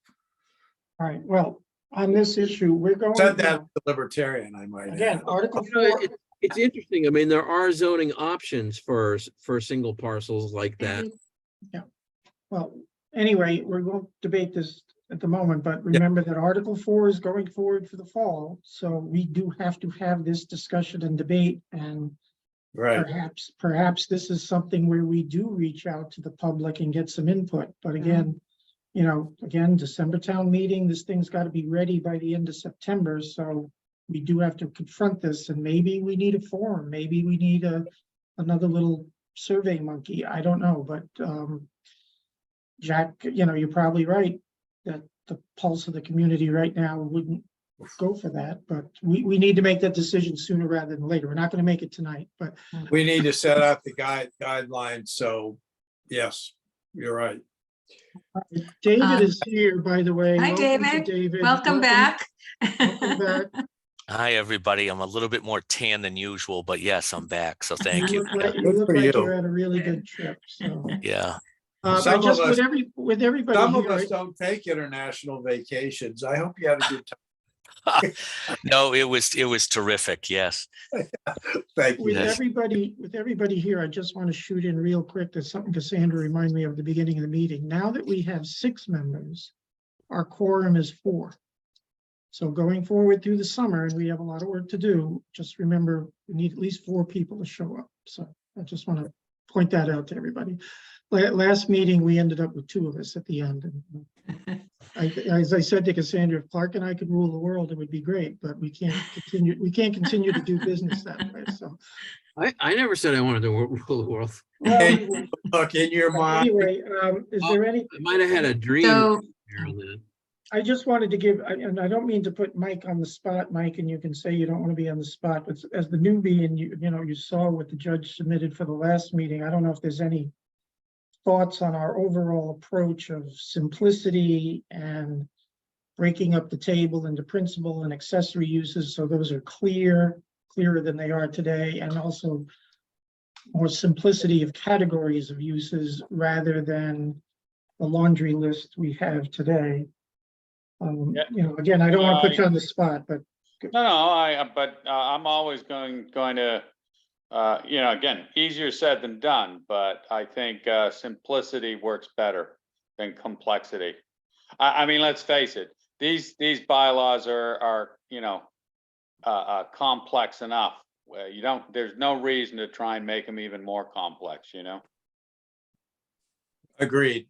All right, well, on this issue, we're going. Said that the libertarian, I might Again, add. Article You know, 4, it's interesting. I mean, there are zoning options for single parcels like that. well, anyway, we're going to debate this at the moment, but remember that Article 4 is going forward for the fall. So we do have to have this discussion and debate, and Right, perhaps this is something where we do reach out to the public and get some input. But again, you know, December town meeting, this thing's got to be ready by the end of September. So we do have to confront this, and maybe we need a forum, maybe we need another little survey monkey. I don't know, but Jack, you know, you're probably right that the pulse of the community right now wouldn't go for that, but we need to make that decision sooner rather than later. We're not going to make it tonight, but we need to set out the guidelines, so, yes, you're right. David is here, by the way. Hi, Welcome to David. David. Welcome back. Welcome back. Hi, everybody. I'm a little bit more tan than usual, but yes, I'm back. So thank you. You Good look for like you. you're at a really good trip, so. Yeah. I Some of just, us- with everybody Some of here, us don't take international vacations. I hope you had a good time. No, it was terrific. Yes. Thank you. with Yes. everybody here, I just want to shoot in real quick. There's something Cassandra reminded me of at the beginning of the meeting. Now that we have 6 members, our quorum is 4. So going forward through the summer, and we have a lot of work to do, just remember, we need at least 4 people to show up. So I just want to point that out to everybody. Last meeting, we ended up with 2 of us at the end. And as I said to Cassandra, if Clark and I could rule the world, it would be great, but we can't continue to do business that way. So I never said I wanted to rule the world. well, Look, in your mind, anyway, is there any? I might have had a dream. So, here and then. I just wanted to give, and I don't mean to put Mike on the spot, Mike, and you can say you don't want to be on the spot, but as the newbie and you know, you saw what the judge submitted for the last meeting. I don't know if there's any thoughts on our overall approach of simplicity and breaking up the table into principal and accessory uses. So those are clearer than they are today, and also more simplicity of categories of uses rather than the laundry list we have today. Yeah. You know, again, I don't want to put you on the spot, but but I'm always going to, you know, again, easier said than done, but I think simplicity works better than complexity. I mean, let's face it, these bylaws are, you know, complex enough. There's no reason to try and make them even more complex, you know? agreed.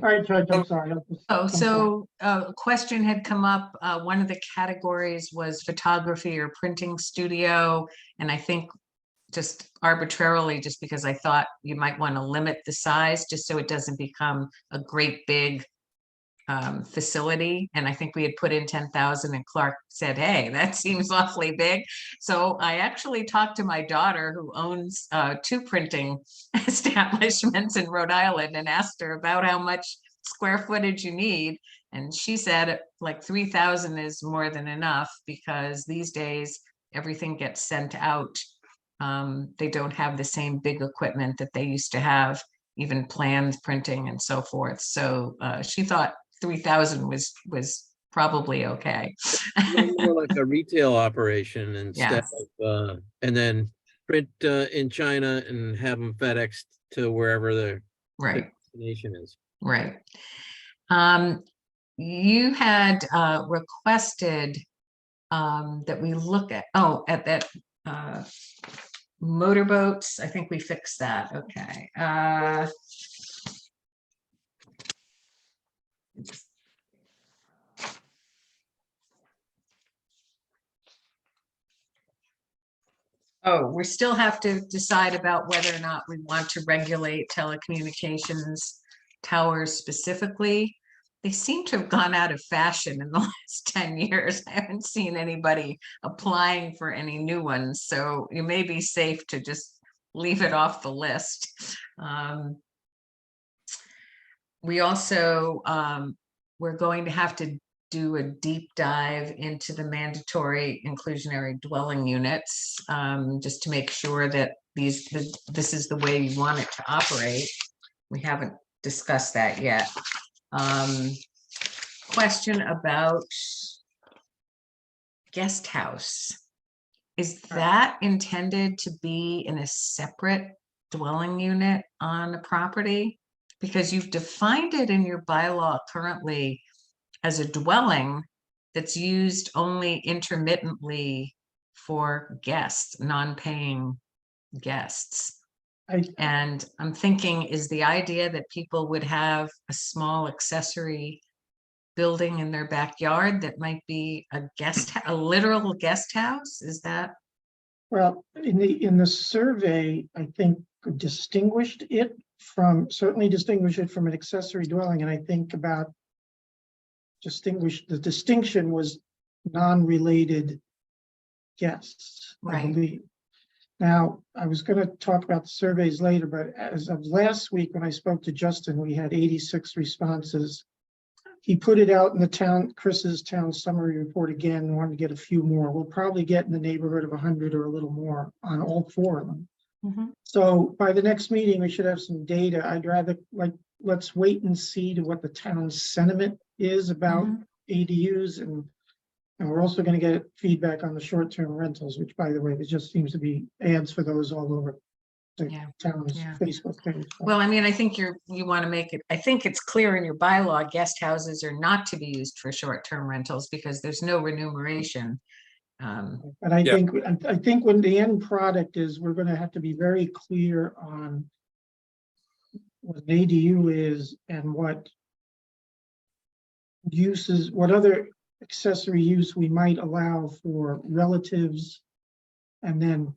all right, Judge, I'm sorry. so a question had come up. One of the categories was photography or printing studio. And I think just arbitrarily, just because I thought you might want to limit the size, just so it doesn't become a great big facility. And I think we had put in 10,000 and Clark said, hey, that seems awfully big. So I actually talked to my daughter who owns 2 printing establishments in Rhode Island and asked her about how much square footage you need. And she said like 3,000 is more than enough because these days everything gets sent out. They don't have the same big equipment that they used to have, even plans printing and so forth. So she thought 3,000 was probably okay. More like a retail operation instead of, and then print in China and have them FedEx to wherever the Right, destination is. right. You had requested that we look at, at that motorboats. I think we fixed that. Okay. Oh, we still have to decide about whether or not we want to regulate telecommunications towers specifically. they seem to have gone out of fashion in the last 10 years. I haven't seen anybody applying for any new ones, so you may be safe to just leave it off the list. We also, we're going to have to do a deep dive into the mandatory inclusionary dwelling units, just to make sure that this is the way you want it to operate. We haven't discussed that yet. Question about guest house. Is that intended to be in a separate dwelling unit on the property? Because you've defined it in your bylaw currently as a dwelling that's used only intermittently for guests, non-paying guests. And I'm thinking, is the idea that people would have a small accessory building in their backyard that might be a literal guest house? Is that? Well, in the survey, I think distinguished it from, certainly distinguish it from an accessory dwelling, and I think about the distinction was non-related guests, I Right. believe. Now, I was going to talk about the surveys later, but as of last week, when I spoke to Justin, we had 86 responses. He put it out in the Chris's town summary report again, wanted to get a few more. We'll probably get in the neighborhood of 100 or a little more on all 4 of them. Mhm. So by the next meeting, we should have some data. I'd rather, let's wait and see to what the town's sentiment is about Mhm. ADUs, and we're also going to get feedback on the short-term rentals, which, by the way, there just seems to be ads for those all over the Yeah, town's yeah. Facebook page. Well, I mean, I think you want to make it, I think it's clear in your bylaw, guest houses are not to be used for short-term rentals because there's no remuneration. But I Yeah. think when the end product is, we're going to have to be very clear on what an ADU is and what uses, what other accessory use we might allow for relatives, and then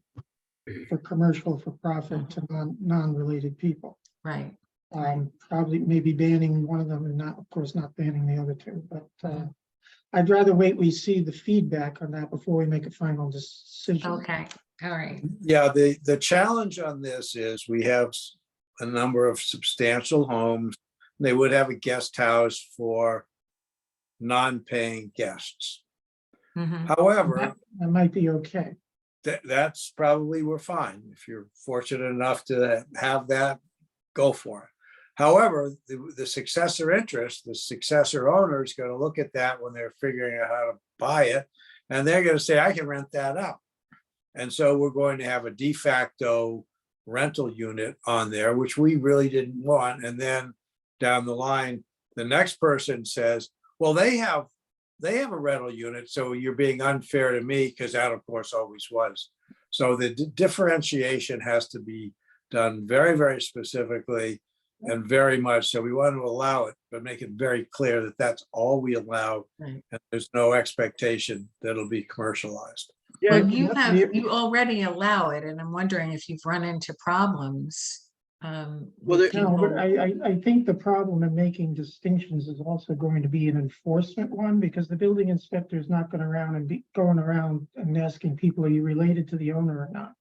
for commercial, for profit to non-related people. Right. Probably maybe banning one of them and not, of course, not banning the other 2, but I'd rather we see the feedback on that before we make a final decision. Okay, all right. Yeah, the challenge on this is we have a number of substantial homes. They would have a guest house for non-paying guests. Mhm. However, That might be okay. that's probably, we're fine. If you're fortunate enough to have that, go for it. However, the successor interest, the successor owner is going to look at that when they're figuring out how to buy it, and they're going to say, I can rent that out. And so we're going to have a de facto rental unit on there, which we really didn't want. And then down the line, the next person says, well, they have a rental unit, so you're being unfair to me, because that, of course, always was. So the differentiation has to be done very, very specifically and very much. So we want to allow it, but make it very clear that that's all we allow. Right. And there's no expectation that it'll be commercialized. Well, Yeah, you already allow it, and I'm wondering if you've run into problems. Well, With No, but people. I think the problem in making distinctions is also going to be an enforcement one, because the building inspector is not going around and be going around and asking people, are you related to the owner or not?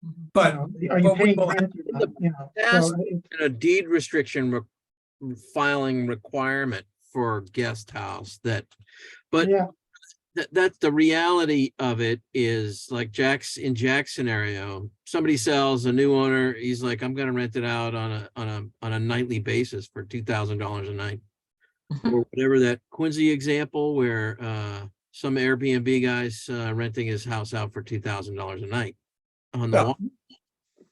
Mhm. But Are you but we paying will rent or not? You know, Past- so And a deed restriction filing requirement for guest house but yeah, that's the reality of it. Is like Jack's scenario, somebody sells, a new owner, he's like, I'm gonna rent it out on a nightly basis for $2,000 a night. Or whatever, that Quincy example where some Airbnb guys renting his house out for $2,000 a night on the Yeah. wall.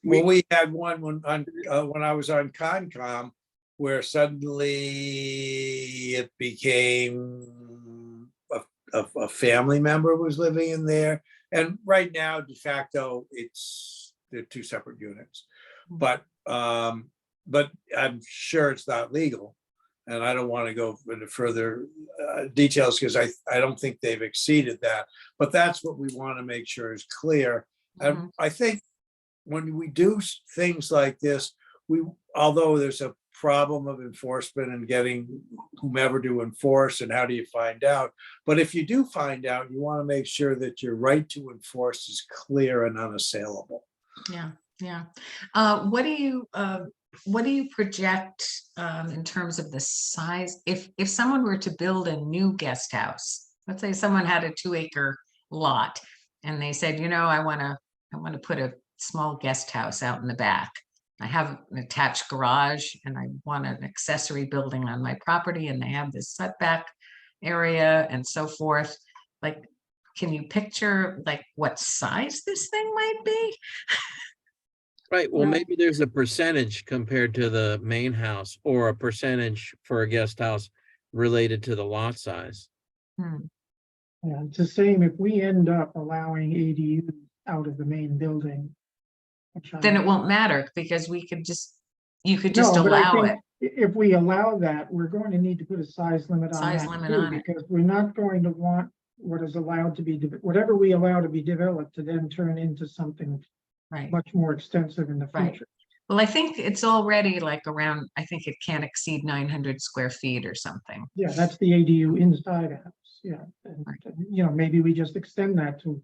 Well, we had one when I was on Concom, where suddenly it became a family member was living in there. And right now, de facto, they're 2 separate units. But I'm sure it's not legal. And I don't want to go into further details, because I don't think they've exceeded that. But that's what we want to make sure is clear. And I think when we do things like this, although there's a problem of enforcement and getting whomever to enforce, and how do you find out? But if you do find out, you want to make sure that your right to enforce is clear and unassailable. Yeah, yeah. What do you project in terms of the size? If someone were to build a new guest house, let's say someone had a 2-acre lot and they said, you know, I want to put a small guest house out in the back. I have an attached garage and I want an accessory building on my property, and they have this setback area and so forth. Like, can you picture like what size this thing might be? Right, well, Well- maybe there's a percentage compared to the main house, or a percentage for a guest house related to the lot size. Hmm. Yeah, it's the same if we end up allowing ADUs out of the main building. which Then I'm- it won't matter because you could just No, but I allow think it. If we allow that, we're going to need to put a size limit on Size that limit too, on it. because we're not going to want what is allowed to be, whatever we allow to be developed to then turn into something Right. much more extensive in the Right. future. Well, I think it's already like around, I think it can't exceed 900 square feet or something. Yeah, that's the ADU inside a house, yeah. And, Right. you know, maybe we just extend that to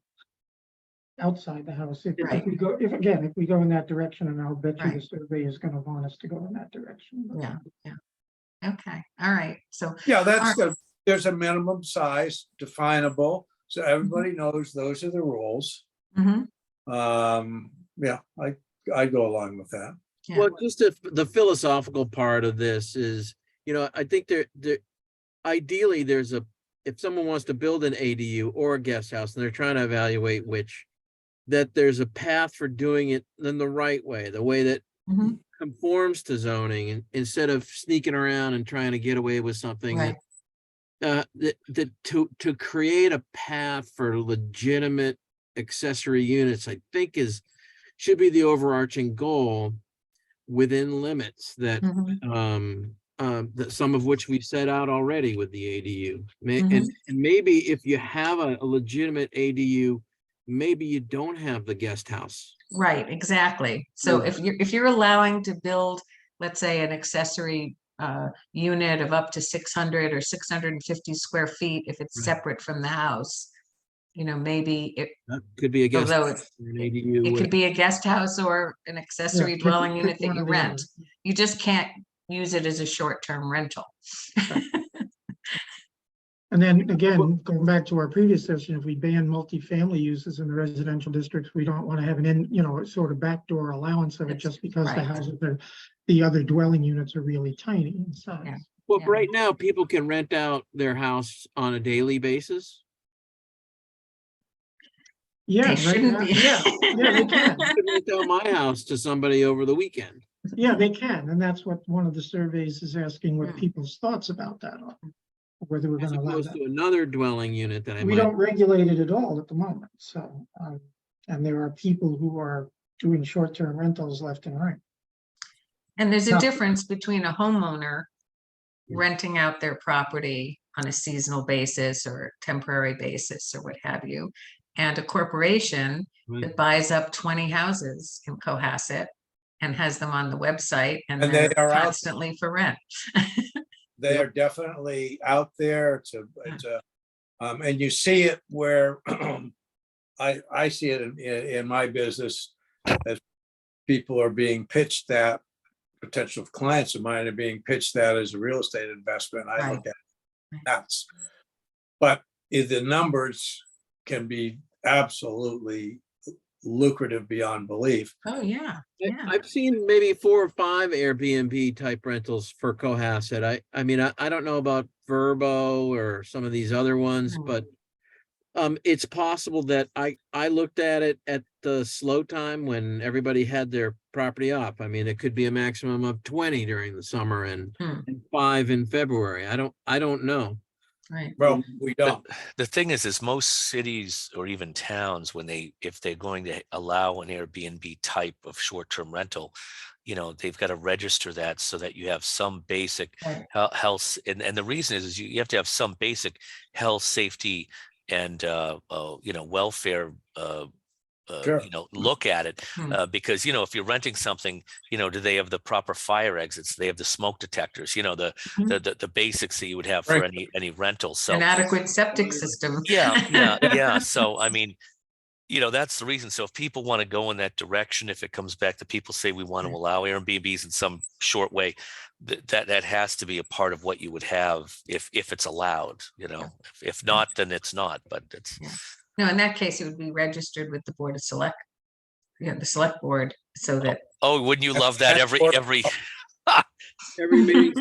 outside the house. If Right. we go, if we go in that direction, and I'll bet you the Right. survey is gonna want us to go in that direction. but- Yeah, yeah. Okay, all right. So, Yeah, there's a minimum size definable, so everybody knows those are the rules. mhm, Yeah, I go along with that. Yeah. Well, just the philosophical part of this is, I think there ideally if someone wants to build an ADU or a guest house and they're trying to evaluate which, that there's a path for doing it in the right way, the way that mhm, conforms to zoning, and instead of sneaking around and trying to get away with something right, that to create a path for legitimate accessory units, I think should be the overarching goal within limits that mhm, that some of which we set out already with the ADU. Mhm. And maybe if you have a legitimate ADU, maybe you don't have the guest house. right, exactly. So Yeah. if you're allowing to build, let's say, an accessory unit of up to 600 or 650 square feet, if it's Right. separate from the house, maybe That could be a guest although house or an ADU. it with- could be a guest house or an accessory pick- dwelling pick unit that one you or the other. rent. You just can't use it as a short-term rental. And then again, going back to our previous session, if we ban multifamily uses in the residential districts, we don't want to have a sort of backdoor allowance of it That's just because the right. houses the other dwelling units are really tiny in size. Yeah. Well, Yeah. right now, people can rent out their house on a daily basis. Yeah, They right shouldn't now, be. yeah, they can. I could rent out my house to somebody over the weekend. Yeah, they can. And that's what one of the surveys is asking what Hmm. people's thoughts about that are. Whether we're As gonna allow opposed that. to another dwelling unit that I We might. don't regulate it at all at the moment, so, and there are people who are doing short-term rentals left and right. And there's a No. difference between a homeowner Yeah. renting out their property on a seasonal basis or temporary basis or what have you, and a corporation Right. that buys up 20 houses in Cohasset and has them on the website, and And they they're are out- constantly for rent. They Yep. are definitely out there. And you see it where I see it in my business as people are being pitched that, potential clients of mine are being pitched that as a real estate investment. I look at Right. nuts. But if the numbers can be absolutely lucrative beyond belief. Oh, yeah, yeah. I've seen maybe 4 or 5 Airbnb type rentals for Cohasset. I mean, I don't know about Verbo or some of these other ones, Hmm. but it's possible that I looked at it at the slow time when everybody had their property up. I mean, it could be a maximum of 20 during the summer and Hmm. 5 in February. I don't know. Right. Well, we don't. The thing is most cities or even towns, if they're going to allow an Airbnb type of short-term rental, they've got to register that so that you have some basic Right. health. And the reason is you have to have some basic health, safety, and welfare Sure. look at it. Hmm. Because, if you're renting something, do they have the proper fire exits? Do they have the smoke detectors, the basics that you would have for Right. any rental. So An adequate septic system. yeah. So, I mean, that's the reason. So if people want to go in that direction, if it comes back to people say we want to allow Airbnbs in some short way, that has to be a part of what you would have if it's allowed, if not, then it's not, but it's. Yeah. No, in that case, it would be registered with the Board of Select, the Select Board, so that, Oh, wouldn't you love that? Every Every meeting.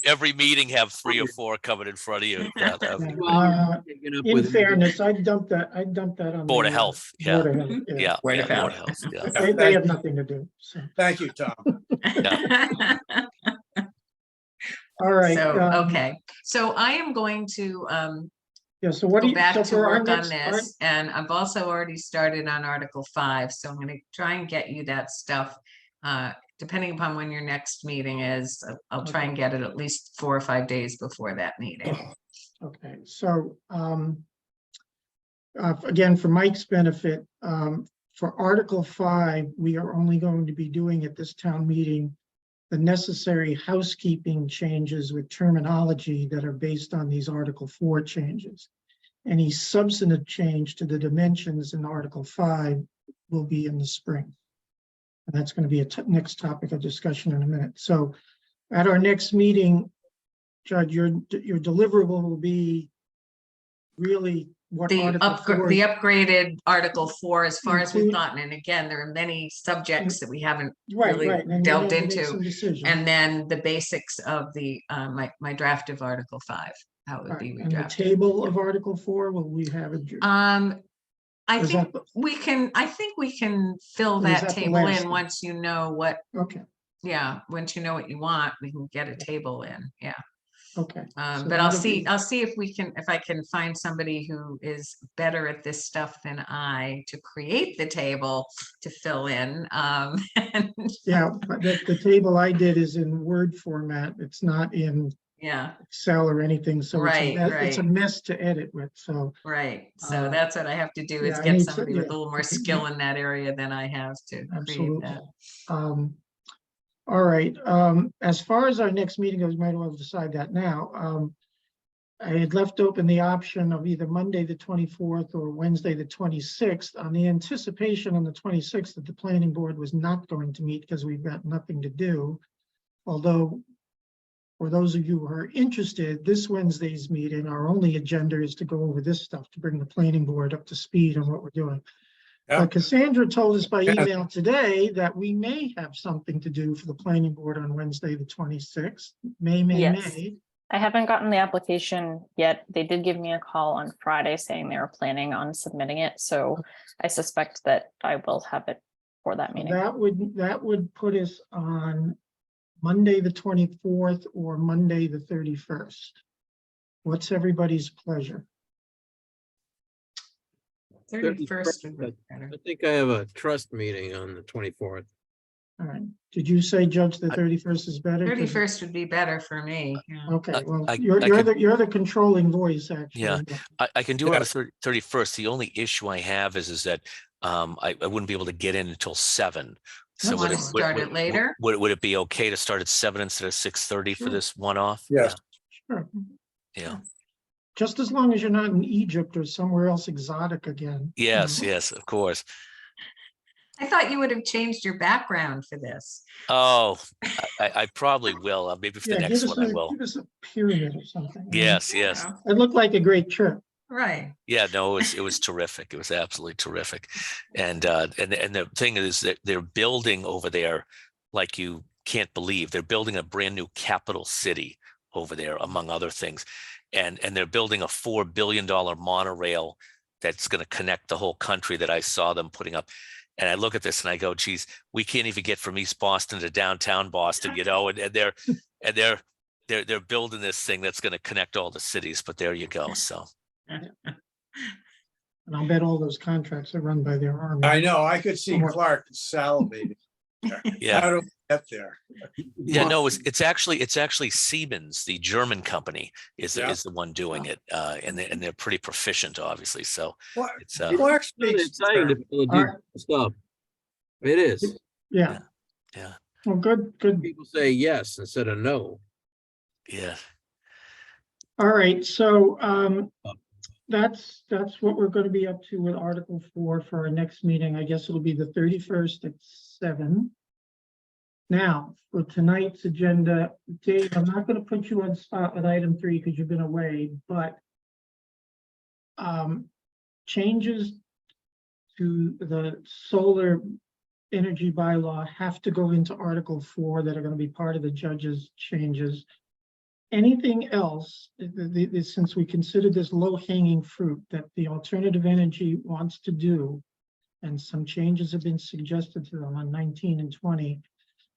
every meeting have 3 or 4 coming in front of you. Yeah, that would be In fairness, I'd dump that on. Board the, of Health. Board Yeah. of Health, Yeah. Board of Board Health. of Health. Yeah. They have nothing to do, so. Thank you, Tom. All right. So, okay, so I am going to Yeah, so what do go you? back so to for our work on next- this, and I've also already started on Article 5, so I'm gonna try and get you that stuff. Depending upon when your next meeting is, I'll try and get it at least 4 or 5 days before that meeting. Okay, so, again, for Mike's benefit, for Article 5, we are only going to be doing at this town meeting the necessary housekeeping changes with terminology that are based on these Article 4 changes. Any substantive change to the dimensions in Article 5 will be in the spring. And that's going to be a next topic of discussion in a minute. So at our next meeting, Judge, your deliverable will be really what The Article 4 the upgraded Article 4, as far as we've Include- gotten, and again, there are many subjects that we haven't right, really and delved we have to make into. some decisions. And then the basics of the, my draft of Article 5, how it would Right, be and the redrafted. table of Article 4, will we have a? I is think that I think we can fill Or is that that the table last in one? once you know what, Okay, once you know what you want, we can get a table in, yeah. okay. So But I'll that'll see, be- I'll see if I can find somebody who is better at this stuff than I to create the table to fill in. And Yeah, but the table I did is in Word format. It's not in yeah, Excel or anything, so Right, it's a right. mess to edit with, so. right. So Uh, that's what I have to do, is yeah, I get need somebody to- with a yeah. little more skill in that area than I have to create Absolutely. that. All right, as far as our next meeting goes, we might as well decide that now. I had left open the option of either Monday, the 24th or Wednesday, the 26th, on the anticipation on the 26th that the planning board was not going to meet because we've got nothing to do. Although, for those of you who are interested, this Wednesday's meeting, our only agenda is to go over this stuff, to bring the planning board up to speed on what we're doing. Yeah. But Cassandra told us by Yeah. email today that we may have something to do for the planning board on Wednesday, the 26th. Yes. May. I haven't gotten the application yet. They did give me a call on Friday saying they were planning on submitting it, so I suspect that I will have it for that meeting. That would put us on Monday, the 24th or Monday, the 31st. What's everybody's pleasure? 31st would be better. I think I have a trust meeting on the 24th. All right. Did you say, Judge, the 31st is better? 'Cause- 31st would be better for me. Yeah. Okay, well, I you're could- you're the controlling voice, actually. Yeah. I can do it Yeah. on the 31st. The only issue I have is that I wouldn't be able to get in until 7. So That's would Want it, to fine. start it later? would it be okay to start at 7 instead of 6:30 for Sure. this one off? Yes. Sure. Yeah. Just as long as you're not in Egypt or somewhere else exotic again. Yes, yes, of course. I thought you would have changed your background for this. Oh, I probably will. Maybe for the Yeah, next give us one I will. give us a pyramid or something. Yes, yes. Yeah, It looked like a great trip. right. Yeah, no, it was terrific. It was absolutely terrific. And the thing is that they're building over there like you can't believe. They're building a brand new capital city over there, among other things. And they're building a $4 billion monorail that's going to connect the whole country that I saw them putting up. And I look at this and I go, geez, we can't even get from East Boston to downtown Boston, and they're building this thing that's going to connect all the cities. But there you go. So And I'll bet all those contracts are run by their army. I know, I could see Clark salivating. there. Yeah. How do we get there? Yeah, no, it's actually Siemens, the German company, is Yeah. is the one doing it, and they're pretty proficient, obviously. So What, it's Clark It's really speaks exciting to German. be able to All do right. stuff. It is. Yeah, yeah, well, good. People say yes instead of no. yeah. All right, so that's what we're gonna be up to with Article 4 for our next meeting. I guess it'll be the 31st at 7. Now, for tonight's agenda, Dave, I'm not gonna put you on the spot with item 3 because you've been away, but changes to the solar energy bylaw have to go into Article 4 that are gonna be part of the judge's changes. Anything else, since we consider this low-hanging fruit that the alternative energy wants to do, and some changes have been suggested to them on 19 and 20,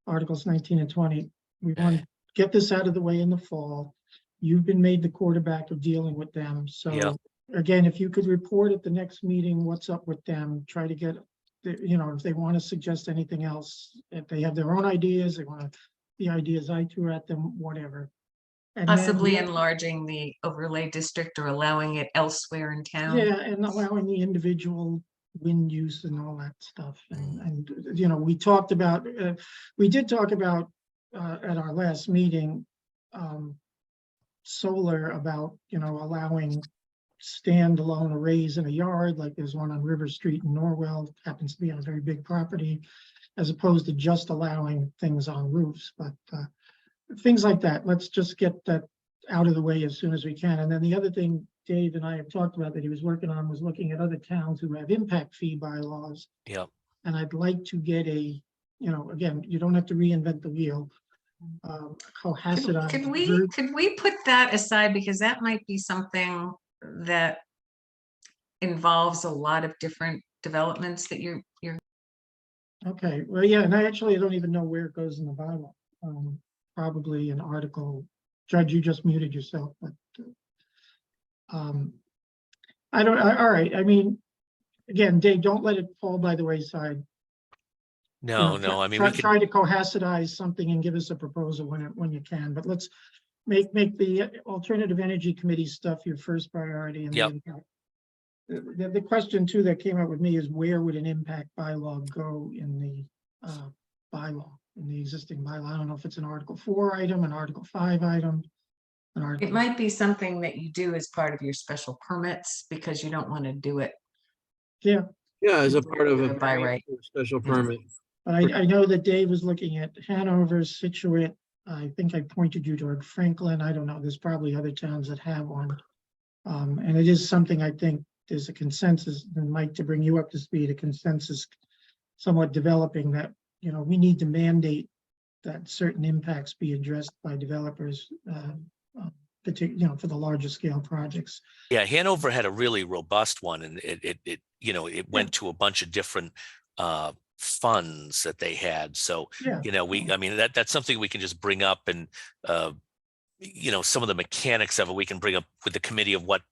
Articles 19 and 20, we want to get this out of the way in the fall. You've been made the quarterback of dealing with them, so Yeah. again, if you could report at the next meeting, what's up with them, try to get, if they want to suggest anything else, if they have their own ideas, they want the ideas I threw at them, whatever. And then Possibly the- enlarging the overlay district or allowing it elsewhere in town. Yeah, and allowing the individual wind use and all that stuff. And we talked about, we did talk about at our last meeting, solar about, allowing standalone arrays in a yard, like there's one on River Street in Norwell, happens to be on a very big property, as opposed to just allowing things on roofs, but things like that. Let's just get that out of the way as soon as we can. And then the other thing Dave and I have talked about that he was working on was looking at other towns who have impact fee bylaws. Yeah. And I'd like to get again, you don't have to reinvent the wheel. Cohasset. Could we put that aside, because that might be something that involves a lot of different developments that you're Okay, well, yeah, and I don't even know where it goes in the bylaw. Probably an article. Judge, you just muted yourself, but I don't, all right, I mean, again, Dave, don't let it fall by the wayside. No, no. I mean, Try, we could. try to cohasitize something and give us a proposal when you can, but let's make the alternative energy committee stuff your first priority. And Yep. the question too that came up with me is where would an impact bylaw go in the bylaw, in the existing bylaw? I don't know if it's an Article 4 item, an Article 5 item. It might be something that you do as part of your special permits, because you don't want to do it. Yeah, Yeah, as a part of a By right. special permit. but I know that Dave was looking at Hanover, Situate. I think I pointed you toward Franklin. I don't know. There's probably other towns that have one. And it is something I think there's a consensus, and Mike, to bring you up to speed, a consensus somewhat developing that, we need to mandate that certain impacts be addressed by developers, for the larger scale projects. Yeah, Hanover had a really robust one, and it went to a bunch of different funds that they had. So, Yeah. I mean, that's something we can just bring up, and some of the mechanics of it we can bring up with the committee of what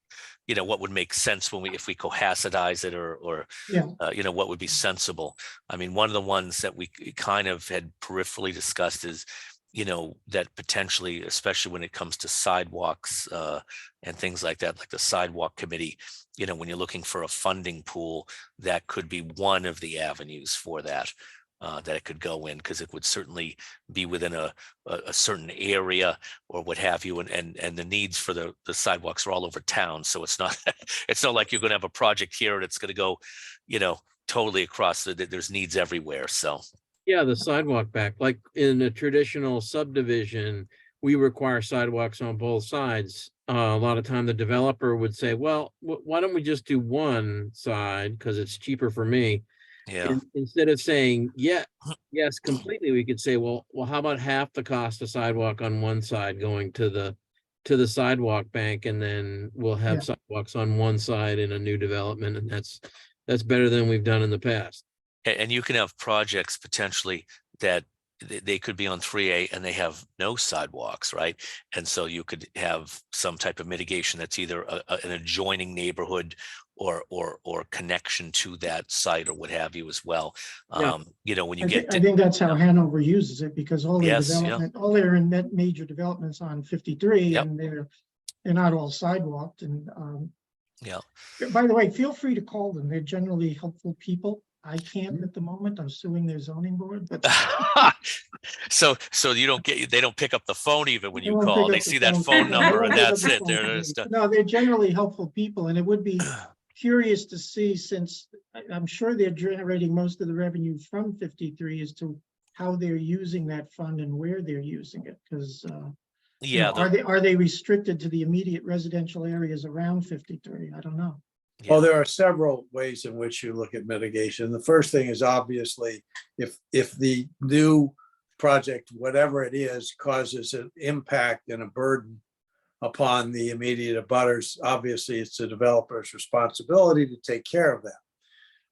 would make sense if we cohasitize it, or Yeah. what would be sensible. I mean, one of the ones that we kind of had peripherally discussed is, that potentially, especially when it comes to sidewalks and things like that, like the sidewalk committee, when you're looking for a funding pool, that could be one of the avenues for that it could go in, because it would certainly be within a certain area or what have you, and the needs for the sidewalks are all over town. So it's not it's not like you're going to have a project here and it's going to go, totally across. There's needs everywhere. So. Yeah, the sidewalk back, like in a traditional subdivision, we require sidewalks on both sides. A lot of time the developer would say, well, why don't we just do one side because it's cheaper for me? Yeah. Instead of saying, yes, completely, we could say, well, how about half the cost of sidewalk on one side going to the sidewalk bank, and then we'll have sidewalks on one side in a new development, and that's better than we've done in the past. And you can have projects potentially that they could be on 3A and they have no sidewalks, right? And so you could have some type of mitigation that's either an adjoining neighborhood or connection to that site or what have you as well. Yeah. You know, when you I get think that's how Hanover uses it, because all their Yes, yeah. development, all their major developments on 53, Yep. and they're not all sidewalked. And yeah. by the way, feel free to call them. They're generally helpful people. I can't at the moment. I'm suing their zoning board, but So they don't pick up the phone even when they you won't call. pick They up the see that phone. phone No, they number won't and pick up that's the it. phone They're for me. just, No, they're generally helpful people, and it would be curious to see, since I'm sure they're generating most of the revenue from 53, as to how they're using that fund and where they're using it, because yeah. are they restricted to the immediate residential areas around 53? I don't know. Well, there are several ways in which you look at mitigation. The first thing is obviously if the new project, whatever it is, causes an impact and a burden upon the immediate abutters, obviously it's the developer's responsibility to take care of that.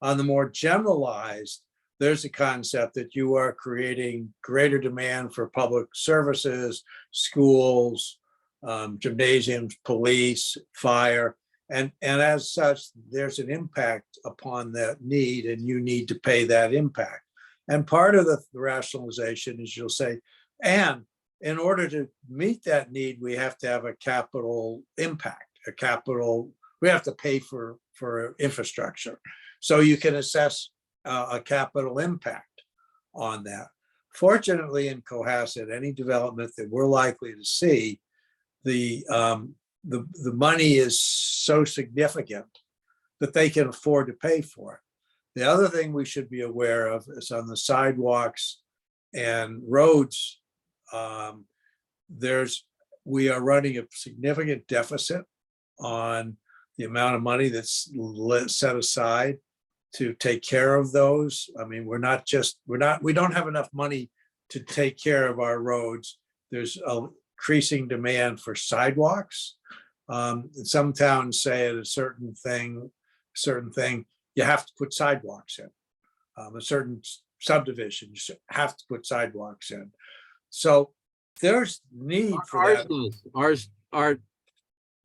On the more generalized, there's a concept that you are creating greater demand for public services, schools, gymnasiums, police, fire. And as such, there's an impact upon that need, and you need to pay that impact. And part of the rationalization is you'll say, and in order to meet that need, we have to have a capital impact, we have to pay for infrastructure. So you can assess a capital impact on that. Fortunately, in Cohasset, any development that we're likely to see, the money is so significant that they can afford to pay for it. The other thing we should be aware of is on the sidewalks and roads, we are running a significant deficit on the amount of money that's set aside to take care of those. I mean, we don't have enough money to take care of our roads. There's a increasing demand for sidewalks. Some towns say at a certain thing, you have to put sidewalks in. A certain subdivision, you have to put sidewalks in. So there's need for that.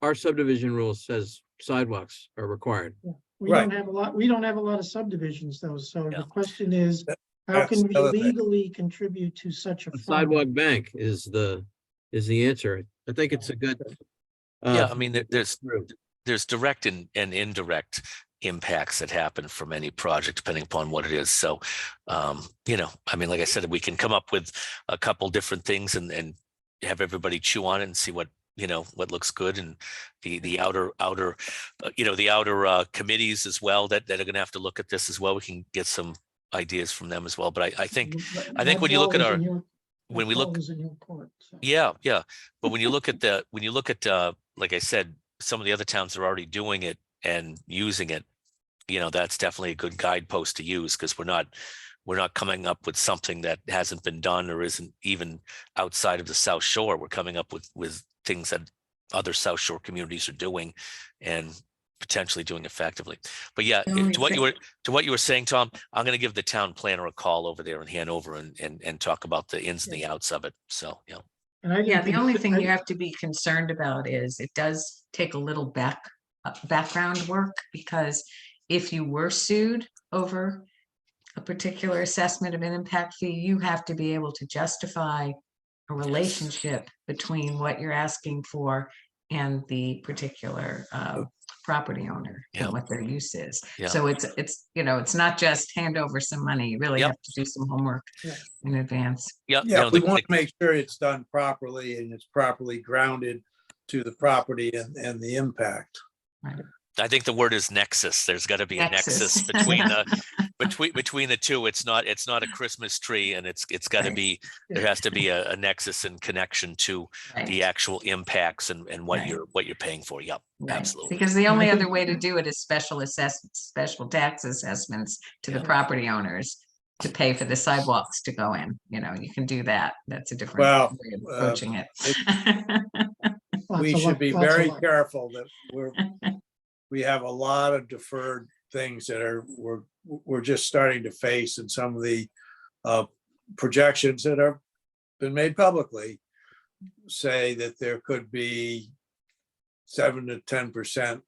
Our subdivision rule says sidewalks are required. We Right. don't have a lot, we don't have a lot of subdivisions though, so Yeah. the question is, how That's can we the other thing. legally contribute to such a A fund? sidewalk bank is the answer. I think it's a good. Yeah, I mean, True. there's direct and indirect impacts that happen from any project, depending upon what it is. So, you know, I mean, like I said, we can come up with a couple different things and have everybody chew on it and see what, you know, what looks good, and the outer committees as well that are going to have to look at this as well. We can get some ideas from them as well. But I think when you look at when we look, yeah. But when you look at like I said, some of the other towns are already doing it and using it, you know, that's definitely a good guidepost to use, because we're not coming up with something that hasn't been done or isn't even outside of the South Shore. We're coming up with things that other South Shore communities are doing and potentially doing effectively. But yeah, to what you were saying, Tom, I'm going to give the town planner a call over there in Hanover and talk about the ins and the outs of it. So, yeah. Yeah, the only thing you have to be concerned about is it does take a little background work, because if you were sued over a particular assessment of an impact fee, you have to be able to justify a relationship between what you're asking for and the particular property owner and what their use is. Yeah. So it's you know, it's not just hand over some money. You really have to do some homework in advance. Yeah, Yeah, we want to make sure it's done properly and it's properly grounded to the property and the impact. Right. I think the word is nexus. There's got to be a nexus between the two. It's not a Christmas tree, and it's got to be, there has to be a nexus and connection to the actual impacts and what you're paying for. Yep, absolutely. Because the only other way to do it is special tax assessments to the property owners to pay for the sidewalks to go in. You know, you can do that. That's a different way of approaching it. We should be very careful that we have a lot of deferred things that we're just starting to face, and some of the projections that have been made publicly say that there could be 7 to 10%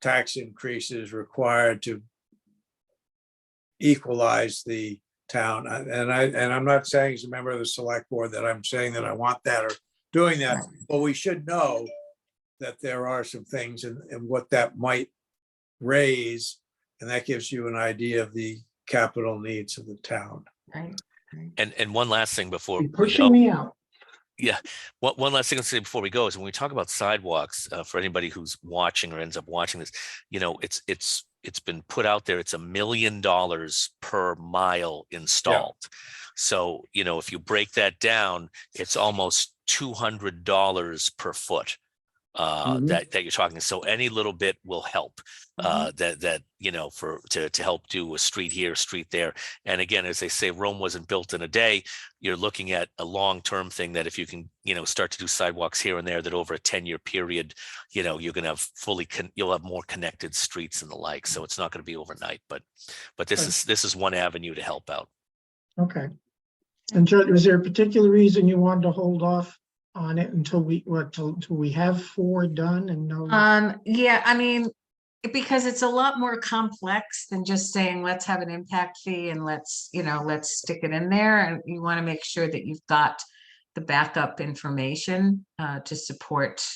tax increases required to equalize the town. And I'm not saying as a member of the select board that I'm saying that I want that or doing that, but we should know that there are some things and what that might raise. And that gives you an idea of the capital needs of the town. Right. And one last thing before You're we pushing go. me out. Yeah, one last thing to say before we go is when we talk about sidewalks, for anybody who's watching or ends up watching this, you know, it's been put out there. It's $1 million per mile installed. So, you know, if you break that down, it's almost $200 per foot that you're talking. So any little bit will help. That you know, to help do a street here, street there. And again, as they say, Rome wasn't built in a day. You're looking at a long-term thing that if you can, you know, start to do sidewalks here and there, that over a 10-year period, you know, you're going to have you'll have more connected streets and the like. So it's not going to be overnight, but this is one avenue to help out. Okay. And Judge, was there a particular reason you wanted to hold off on it until we have 4 done and know? Yeah, I mean, because it's a lot more complex than just saying, let's have an impact fee and let's stick it in there. And you want to make sure that you've got the backup information to support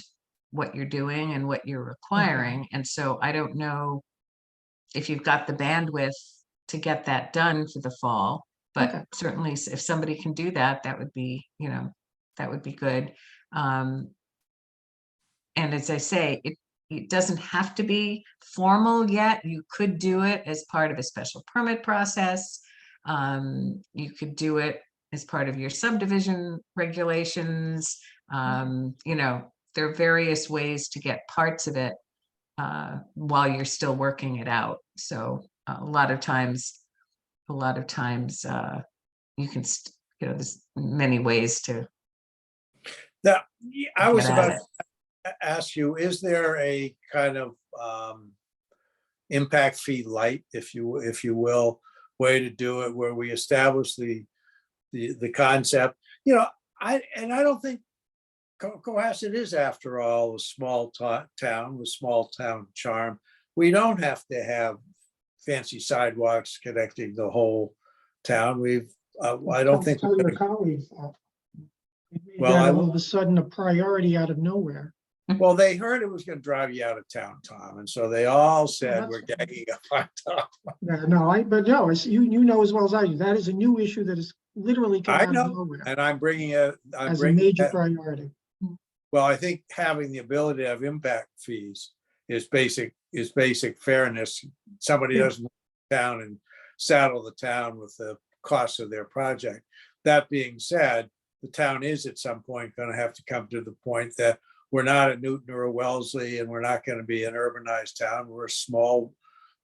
what you're doing and what you're requiring. And so I don't know if you've got the bandwidth to get that done for the fall, but certainly if somebody can do that, that would be, that would be good. And as I say, it doesn't have to be formal yet. You could do it as part of a special permit process. You could do it as part of your subdivision regulations. There are various ways to get parts of it while you're still working it out. So a lot of times you can, there's many ways to. Now, I was get at about it. to ask you, is there a kind of impact fee light, if you will, way to do it where we establish the concept? I don't think Cohasset is, after all, a small town with small town charm. We don't have to have fancy sidewalks connecting the whole town. I don't think. Tell your colleagues. Well, all of a sudden a priority out of nowhere. Well, they heard it was going to drive you out of town, Tom, and so they all said that's we're gagging up on Tom. You know as well as I do, that is a new issue that is literally come I out know, of nowhere and I'm bringing it as a major priority. Well, I think having the ability to have impact fees is basic fairness. Somebody doesn't down and saddle the town with the cost of their project. That being said, the town is at some point going to have to come to the point that we're not a Newton or a Wellesley, and we're not going to be an urbanized town. We're a small,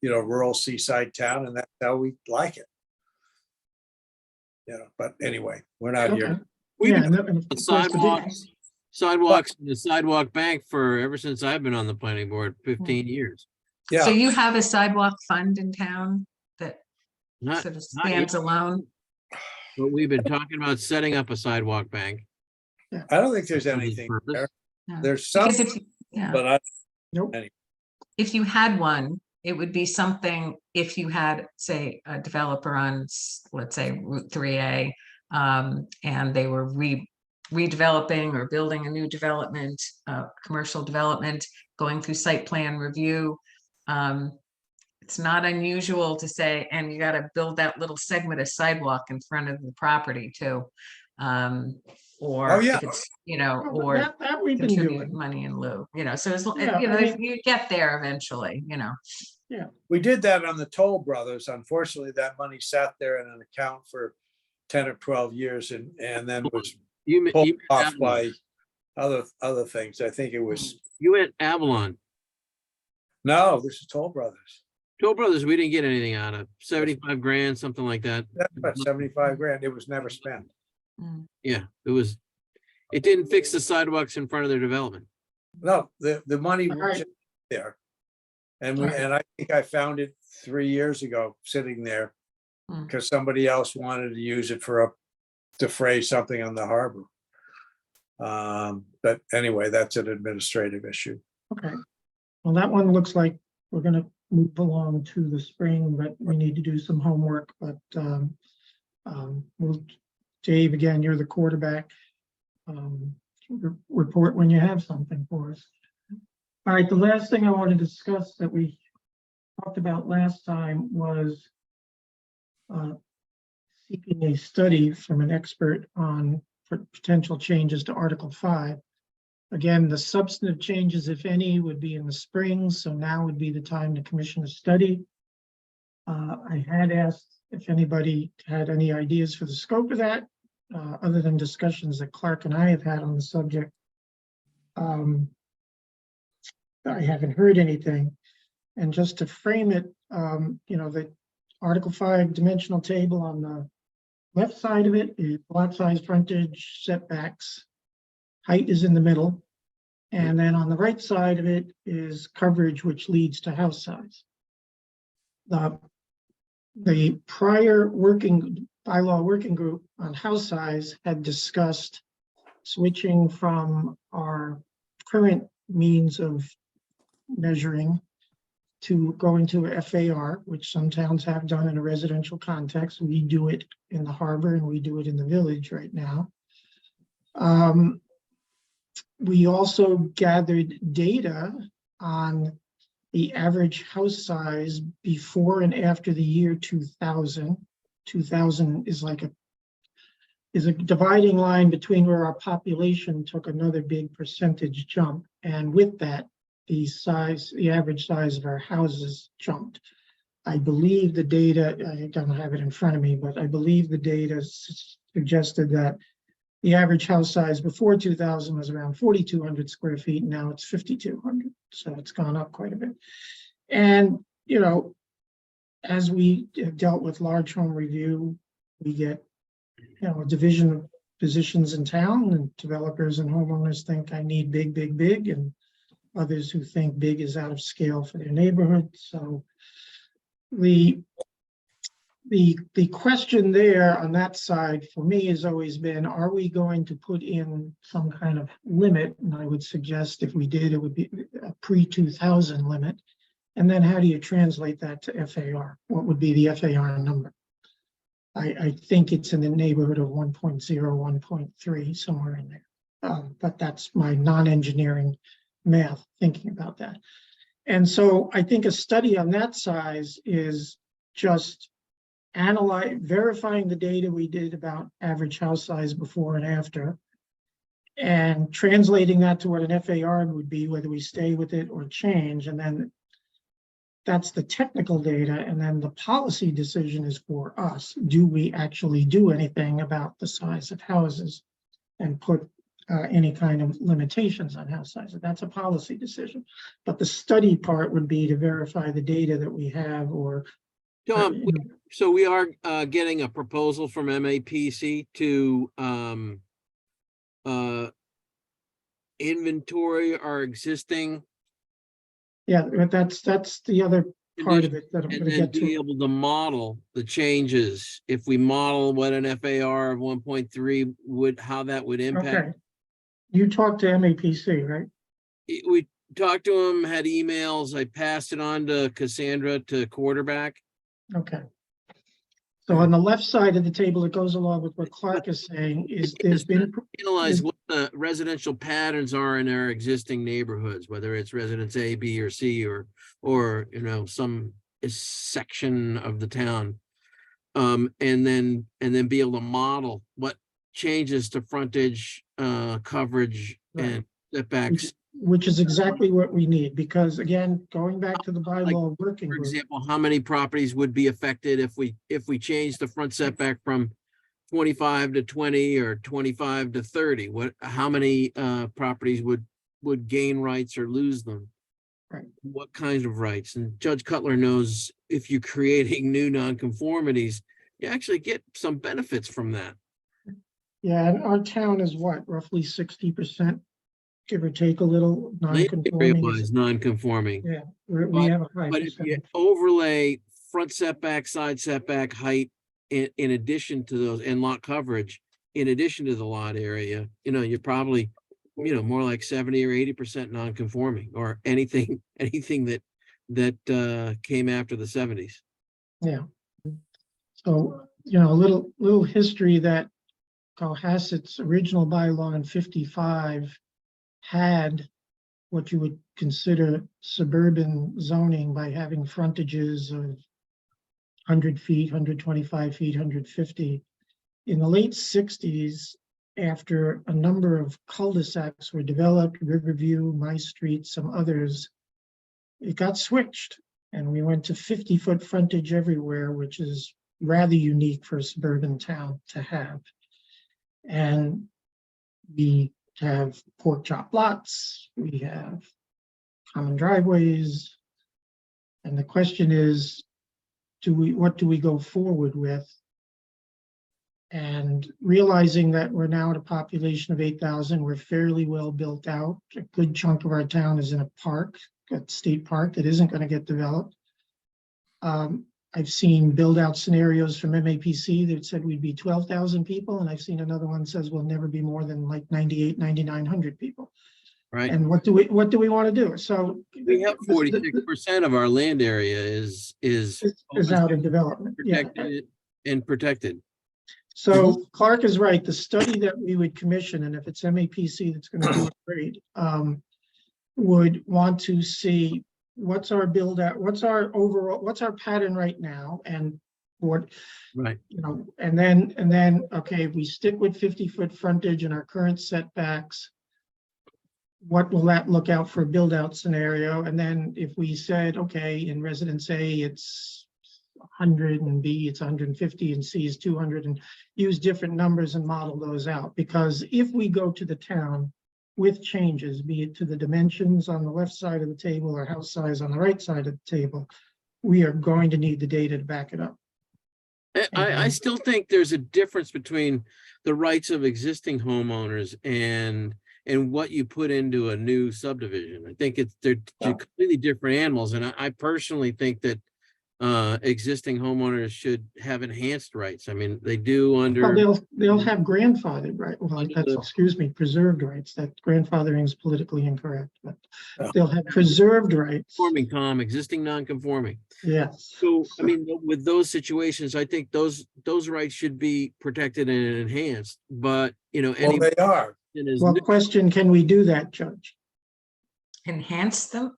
rural seaside town, and that's how we like it. But anyway, we're not here. Sidewalks and the sidewalk bank ever since I've been on the planning board, 15 years. Yeah. So you have a sidewalk fund in town that Not, sort of not stands yet, alone? but we've been talking about setting up a sidewalk bank. I don't think there's for this anything purpose. there. No. There's some, Because but if you had one, it would be something, if you had, say, a developer on, let's say, Route 3A, and they were redeveloping or building a new development, commercial development, going through site plan review. It's not unusual to say, and you got to build that little segment of sidewalk in front of the property too. Or Oh, yeah. if it's, or that we've been contribute doing. money in lieu, so as, Yeah, you get there eventually, we did that on the Toll Brothers. Unfortunately, that money sat there in an account for 10 or 12 years and then was You pulled meant off Avalon. by other things. I think it was, You went Avalon. no, this is Toll Brothers. Toll Brothers, we didn't get anything out of 75 grand, something like that. That's about 75 grand. It was never spent. Yeah, it didn't fix the sidewalks in front of their development. No, the money All was right. just there. And All right. and I think I found it 3 years ago, sitting there, Hmm. because somebody else wanted to use it for a defray something on the harbor. But anyway, that's an administrative issue. Okay. Well, that one looks like we're gonna move along to the spring, but we need to do some homework, but we'll, Dave, again, you're the quarterback. Report when you have something for us. All right, the last thing I want to discuss that we talked about last time was seeking a study from an expert on potential changes to Article 5. Again, the substantive changes, if any, would be in the spring, so now would be the time to commission a study. I had asked if anybody had any ideas for the scope of that, other than discussions that Clark and I have had on the subject. I haven't heard anything. And just to frame it, the Article 5 dimensional table on the left side of it is lot size, frontage, setbacks. Height is in the middle. And then on the right side of it is coverage, which leads to house size. The prior bylaw working group on house size had discussed switching from our current means of measuring to going to a FAR, which some towns have done in a residential context. We do it in the harbor and we do it in the village right now. We also gathered data on the average house size before and after the year 2000. 2000 is a dividing line between where our population took another big percentage jump, and with that, the average size of our houses jumped. I believe the data, I don't have it in front of me, but I believe the data suggested that the average house size before 2000 was around 4,200 square feet. Now it's 5,200. So it's gone up quite a bit. And, as we have dealt with large home review, we get, a division of positions in town, and developers and homeowners think I need big, big, big, and others who think big is out of scale for their neighborhood. So the question there on that side for me has always been, are we going to put in some kind of limit? And I would suggest if we did, it would be a pre-2000 limit. And then how do you translate that to FAR? What would be the FAR number? I think it's in the neighborhood of 1.0, 1.3, somewhere in there. But that's my non-engineering math thinking about that. And so I think a study on that size is just verifying the data we did about average house size before and after, and translating that to what an FAR would be, whether we stay with it or change. And then that's the technical data. And then the policy decision is for us. Do we actually do anything about the size of houses and put any kind of limitations on house size? That's a policy decision. But the study part would be to verify the data that we have, or Tom, so we are getting a proposal from MAPC to inventory our existing. Yeah, but that's the other part of it that I'm And going to then get to. be able to model the changes. If we model what an FAR of 1.3 how that would impact. Okay. You talked to MAPC, right? We talked to him, had emails. I passed it on to Cassandra to quarterback. Okay. So on the left side of the table, it goes along with what Clark is saying, is there's been. Analyze what the residential patterns are in our existing neighborhoods, whether it's residence A, B, or C, or some section of the town. And then be able to model what changes to frontage, coverage, and setbacks. Which is exactly what we need, because again, going back to the bylaw working For group. example, how many properties would be affected if we change the front setback from 25 to 20 or 25 to 30? How many properties would gain rights or lose them? Right. What kinds of rights? And Judge Cutler knows if you're creating new nonconformities, you actually get some benefits from that. Yeah, and our town is what, roughly 60%, give or take a little, Land area non-conforming. was non-conforming. Yeah, we have a high But if you percentage. overlay front setback, side setback, height, in addition to those, and lot coverage, in addition to the lot area, you're probably, more like 70 or 80% non-conforming, or anything, that came after the 70s. Yeah. So, a little history that Cohasset's original bylaw in 55 had what you would consider suburban zoning by having frontages of 100 feet, 125 feet, 150. In the late 60s, after a number of cul-de-sacs were developed, Riverview, My Street, some others, it got switched, and we went to 50-foot frontage everywhere, which is rather unique for a suburban town to have. And we have pork chop lots, we have common driveways. And the question is, what do we go forward with? And realizing that we're now at a population of 8,000, we're fairly well built out. A good chunk of our town is in a park, a state park that isn't going to get developed. I've seen build out scenarios from MAPC that said we'd be 12,000 people. And I've seen another one says we'll never be more than like 9,900 people. Right. And what do we want to do? So We have 46% of our land area is out in development. Yeah. protected and protected. So Clark is right. The study that we would commission, and if it's MAPC that's going to do it great, would want to see what's our build out, what's our overall, what's our pattern right now, and what, Right. and then okay, we stick with 50-foot frontage and our current setbacks. What will that look out for a build out scenario? And then if we said, okay, in residence A, it's 100 and B, it's 150 and C is 200, and use different numbers and model those out. Because if we go to the town with changes, be it to the dimensions on the left side of the table or house size on the right side of the table, we are going to need the data to back it up. I still think there's a difference between the rights of existing homeowners and what you put into a new subdivision. I think they're two completely different animals. And I personally think that existing homeowners should have enhanced rights. I mean, they do under. Well, they'll have grandfathered, right? Well, that's, preserved rights. That grandfathering is politically incorrect, but they'll have preserved rights. Conforming, Tom, existing non-conforming. Yes. So, I mean, with those situations, I think those rights should be protected and enhanced, but, Well, they are. Well, question, can we do that, Judge? Enhance them?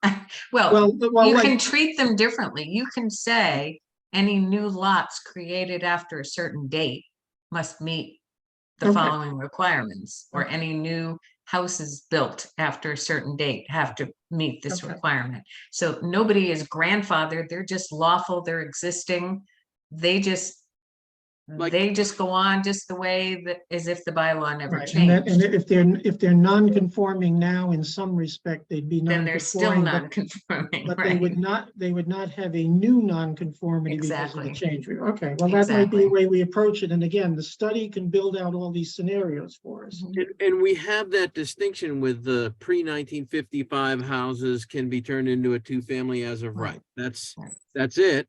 Well, you like, can treat them differently. You can say any new lots created after a certain date must meet the Okay. following requirements, or any new houses built after a certain date have to meet this Okay. requirement. So nobody is grandfathered. They're just lawful. They're existing. They just go on just the way that, as if the bylaw never right. changed. And if they're non-conforming now in some respect, they'd be Then they're still non-conforming, non-conforming, but right? they would not have a new non-conformity because of Exactly. the change. Okay, well, that might be Exactly. the way we approach it. And again, the study can build out all these scenarios for us. And we have that distinction with the pre-1955 houses can be turned into a 2-family as of right. That's it.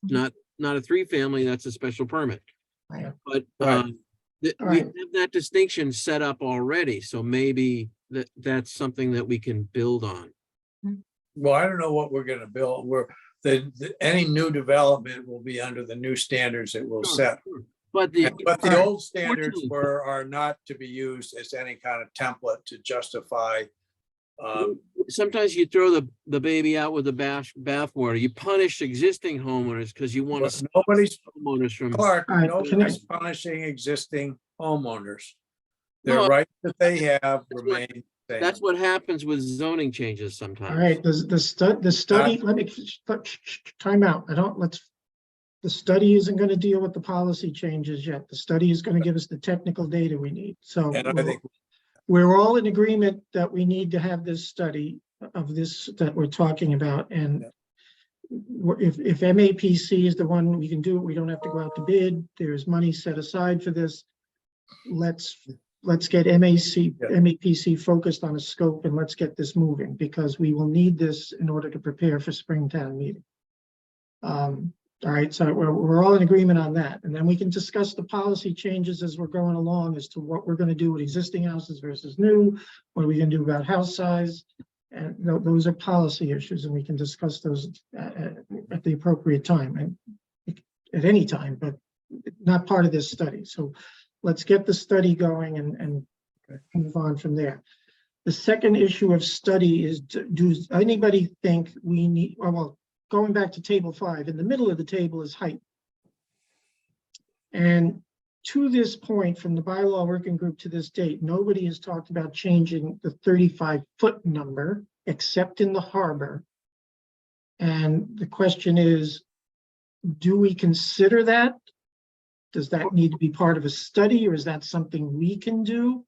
Not a 3-family, that's a special permit. Right. But Right. we Right. have that distinction set up already, so maybe that's something that we can build on. Well, I don't know what we're gonna build. Any new development will be under the new standards that we'll set. But But the old standards Fortunately- are not to be used as any kind of template to justify. Sometimes you throw the baby out with the bathwater. You punish existing homeowners because you want to Nobody's, homeowners from. Clark, All right, nobody's punishing existing homeowners. Their No, rights that they have remain the same. That's what happens with zoning changes sometimes. All right, the study, let me, time out. The study isn't going to deal with the policy changes yet. The study is going to give us the technical data we need. So And I think we're all in agreement that we need to have this study of this that we're talking about. And if MAPC is the one we can do it, we don't have to go out to bid. There's money set aside for this. Let's get MAPC focused on a scope, and let's get this moving, because we will need this in order to prepare for Springtown meeting. All right, so we're all in agreement on that. And then we can discuss the policy changes as we're going along as to what we're going to do with existing houses versus new. What are we going to do about house size? And those are policy issues, and we can discuss those at the appropriate time and at any time, but not part of this study. So let's get the study going and move on from there. The second issue of study is, does anybody think we need, well, going back to table 5, in the middle of the table is height. And to this point, from the bylaw working group to this date, nobody has talked about changing the 35-foot number, except in the harbor. And the question is, do we consider that? Does that need to be part of a study, or is that something we can do?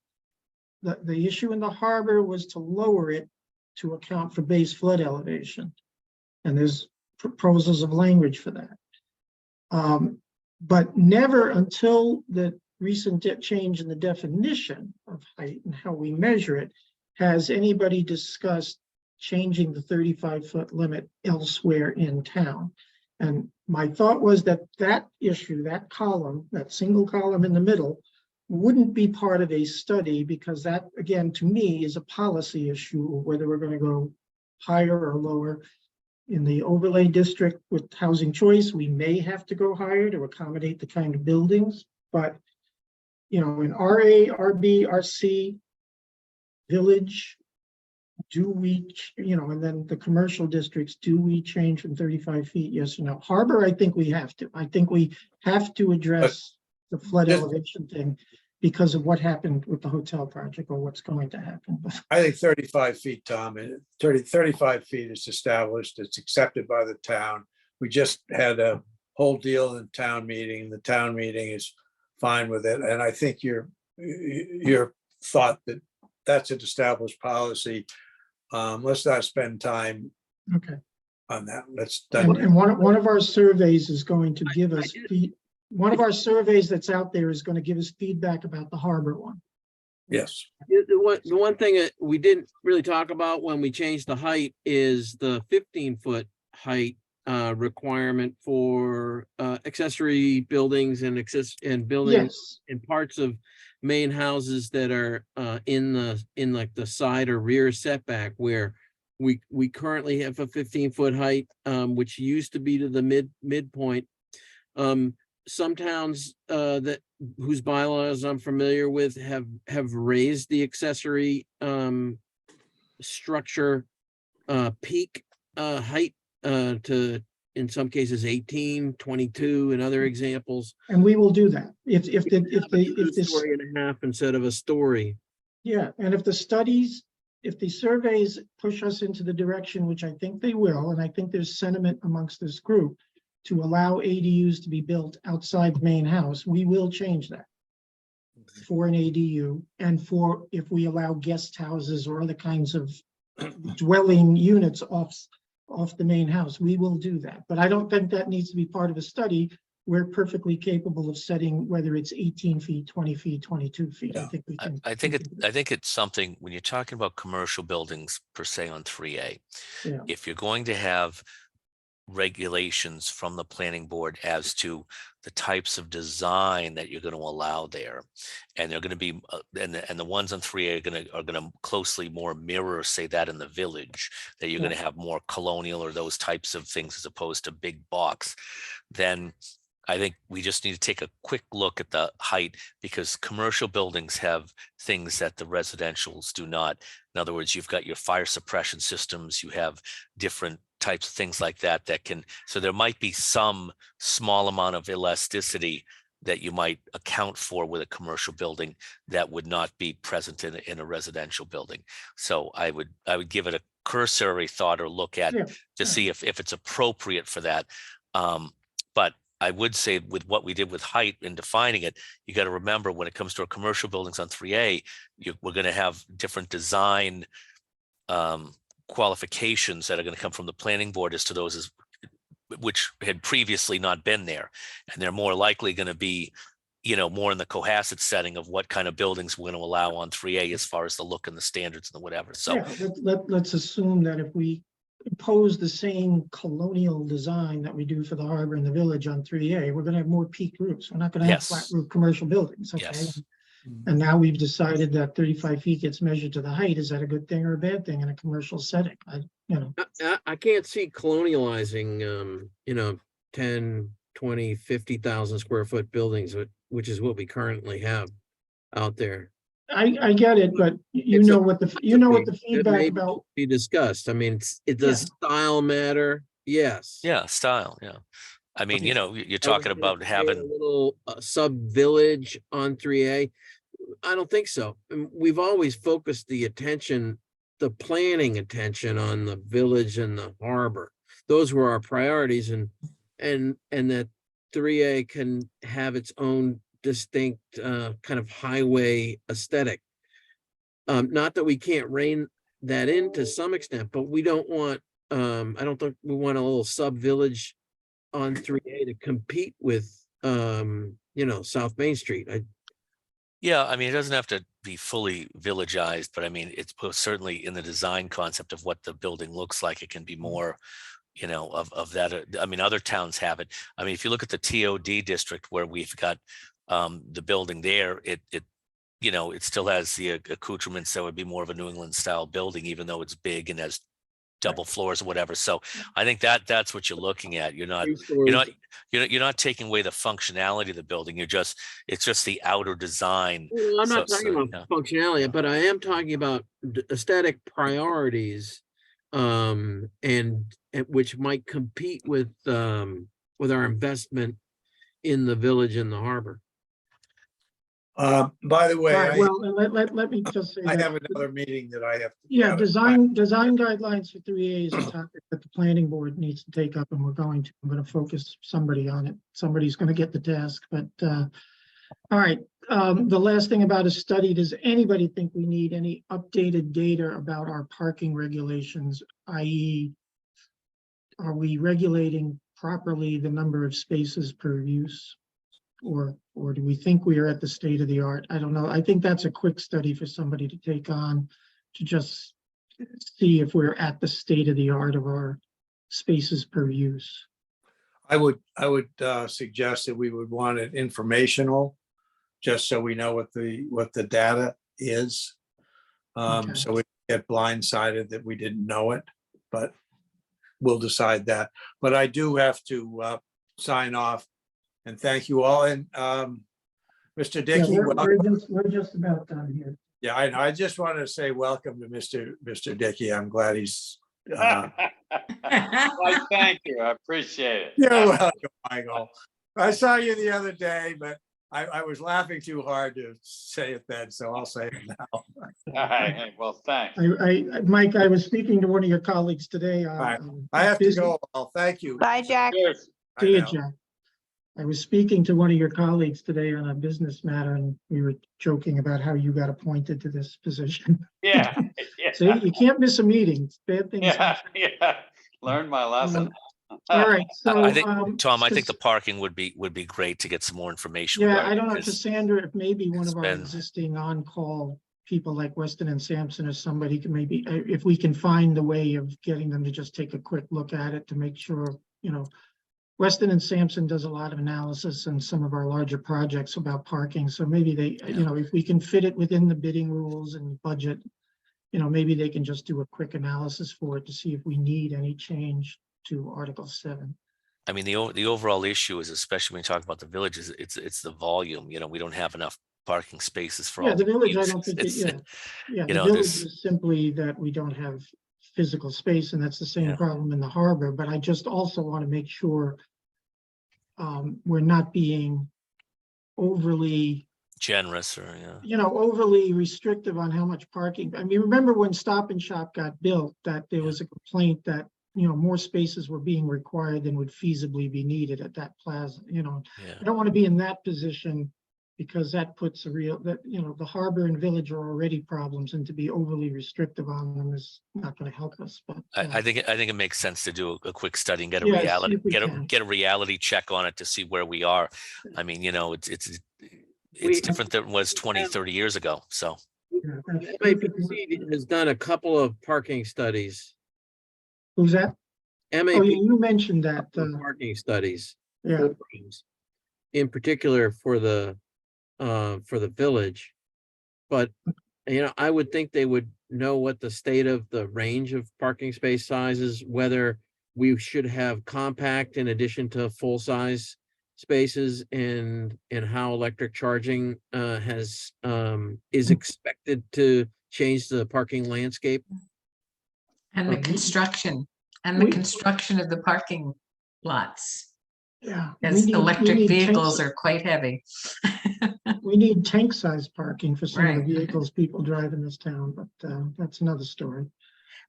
The issue in the harbor was to lower it to account for base flood elevation. And there's proposals of language for that. But never until the recent change in the definition of height and how we measure it, has anybody discussed changing the 35-foot limit elsewhere in town. And my thought was that that issue, that column, that single column in the middle, wouldn't be part of a study, because that, again, to me, is a policy issue, whether we're going to go higher or lower. In the overlay district with housing choice, we may have to go higher to accommodate the kind of buildings, but in RA, RB, RC, village, do we, and then the commercial districts, do we change from 35 feet? Yes or no? Harbor, I think we have to. I think we have to address the flood elevation thing because of what happened with the hotel project, or what's going to happen. I think 35 feet, Tom, and 35 feet is established. It's accepted by the town. We just had a whole deal in town meeting. The town meeting is fine with it. And I think your thought that that's an established policy. Let's not spend time Okay. on that. Let's. And one of our surveys is going to give us one of our surveys that's out there is going to give us feedback about the harbor one. Yes. The one thing that we didn't really talk about when we changed the height is the 15-foot height requirement for accessory buildings and buildings in parts of main houses that are in like the side or rear setback, where we currently have a 15-foot height, which used to be to the midpoint. Some towns whose bylaws I'm familiar with have raised the accessory structure peak height to, in some cases, 18, 22, and other examples. And we will do that if this story and a half instead of a story. Yeah, and if the surveys push us into the direction, which I think they will, and I think there's sentiment amongst this group to allow ADUs to be built outside the main house, we will change that for an ADU, and for if we allow guest houses or other kinds of dwelling units off the main house, we will do that. But I don't think that needs to be part of a study. We're perfectly capable of setting whether it's 18 feet, 20 feet, 22 feet. Yeah. I think we can. I think it's something, when you're talking about commercial buildings per se on 3A, Yeah. if you're going to have regulations from the planning board as to the types of design that you're going to allow there, and they're going to be and the ones on 3A are going to closely more mirror, say, that in the village, that you're going to have more colonial or those types of things as opposed to big box, then I think we just need to take a quick look at the height, because commercial buildings have things that the residentials do not. In other words, you've got your fire suppression systems, you have different types of things like that can, so there might be some small amount of elasticity that you might account for with a commercial building that would not be present in a residential building. So I would give it a cursory thought or look at to see if it's appropriate for that. But I would say with what we did with height and defining it, you got to remember when it comes to our commercial buildings on 3A, we're going to have different design qualifications that are going to come from the planning board as to those which had previously not been there. And they're more likely going to be, more in the Cohasset setting of what kind of buildings we're going to allow on 3A as far as the look and the standards and the whatever. So let's assume that if we impose the same colonial design that we do for the harbor and the village on 3A, we're gonna have more peak roofs. We're not gonna have flat Yes. roof commercial buildings, okay? Yes. And now we've decided that 35 feet gets measured to the height. Is that a good thing or a bad thing in a commercial setting? I can't see colonializing, 10, 20, 50,000 square foot buildings, which is what we currently have out there. I get it, but you It's a know what the It feedback may about, be discussed. I mean, it Yeah. does style matter? Yes. Yeah, style, yeah. I mean, Okay. you're Are we talking gonna about create having, a little sub-village on 3A? I don't think so. We've always focused the attention, the planning attention on the village and the harbor. Those were our priorities, and that 3A can have its own distinct kind of highway aesthetic. Not that we can't rein that in to some extent, but we don't want, I don't think we want a little sub-village on 3A to compete with, South Main Street. yeah, I mean, it doesn't have to be fully villageized, but I mean, it's certainly in the design concept of what the building looks like. It can be more, of that. I mean, other towns have it. I mean, if you look at the TOD district where we've got the building there, it still has the accoutrements that would be more of a New England style building, even though it's big and has double floors or whatever. So I think that's what you're looking at. You're not taking away the functionality of the building. It's just the outer design. Well, I'm not So- talking so, about yeah. functionality, but I am talking about aesthetic priorities, and which might compete with our investment in the village and the harbor. By the all way, right, well, let me just say I that. have another meeting that I have. to Yeah, go to. design guidelines for 3A is a topic that the planning board needs to take up, and we're going to, I'm gonna focus somebody on it. Somebody's gonna get the task, but, all right. The last thing about a study, does anybody think we need any updated data about our parking regulations, i.e. are we regulating properly the number of spaces per use? Or do we think we are at the state of the art? I don't know. I think that's a quick study for somebody to take on to just see if we're at the state of the art of our spaces per use. I would suggest that we would want it informational, just so we know what the data is. Okay. So we get blindsided that we didn't know it, but we'll decide that. But I do have to sign off and thank you all. And Mr. Yeah, Dickey, we're just about done here. yeah, I just want to say welcome to Mr. Dickey. I'm glad he's. Why, thank you. I appreciate it. You're welcome, Michael. I saw you the other day, but I was laughing too hard to say it then, so I'll say it now. All right. Hey, well, thanks. Mike, I was speaking to one of your colleagues today. Right. I have to go. Well, thank you. Bye, Jack. Cheers. I See you, know. Jack. I was speaking to one of your colleagues today on a business matter, and we were joking about how you got appointed to this position. Yeah. See, you can't miss a meeting. Bad things. Yeah. Yeah. Learned my lesson. All right, so. I think, Tom, I think the Cas- parking would be great to get some more information. Yeah, regarding I don't know, this. Cassandra, if maybe one It's of our been- existing on-call people like Weston and Sampson or somebody can maybe, if we can find the way of getting them to just take a quick look at it to make sure, Weston and Sampson does a lot of analysis on some of our larger projects about parking, so maybe they, if we can fit it within the bidding rules and budget, maybe they can just do a quick analysis for it to see if we need any change to Article 7. I mean, the overall issue is, especially when you talk about the villages, it's the volume. We don't have enough parking spaces for Yeah, all the village, I uses. don't think, It's- yeah, you the know, village there's- is simply that we don't have physical space, and that's the same Yeah. problem in the harbor, but I just also want to make sure we're not being overly, generous or, yeah. overly restrictive on how much parking. I mean, remember when Stop and Shop got built, that there was a complaint that, more spaces were being required than would feasibly be needed at that plaza, I don't want to be in that position, because that puts the harbor and village are already problems, and to be overly restrictive on them is not going to help us, but. I think it makes sense to do a quick study and get a Yeah, see reality, if we can. get a reality check on it to see where we are. I mean, it's different than it was 20, 30 years ago. So Yeah, that's- MAPC has done a couple of parking studies Who's that? Oh, MAP yeah, you mentioned that, parking studies. yeah, programs, in particular for the village. But, you know, I would think they would know what the state of the range of parking space sizes, whether we should have compact in addition to full-size spaces, and how electric charging is expected to change the parking landscape. And the we- construction, of the parking lots. yeah. As we electric need vehicles tank- are quite heavy. We need tank-size parking for some of the Right. vehicles people drive in this town, but that's another story.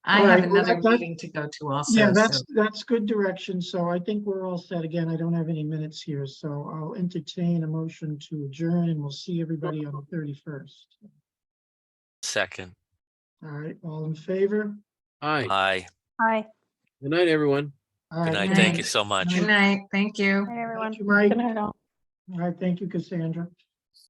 I All have right, well, another that- meeting to go to also. Yeah, so- that's good direction. So I think we're all set. Again, I don't have any minutes here, so I'll entertain a motion to adjourn, and we'll see everybody on the 31st. Second. All right, all in favor? Hi, Aye. Hi. good night, everyone. All Good right, night. Thank you so much. Good night. Thank you. Hi, everyone. Thank you, Mike. Good night, all. All right, thank you, Cassandra.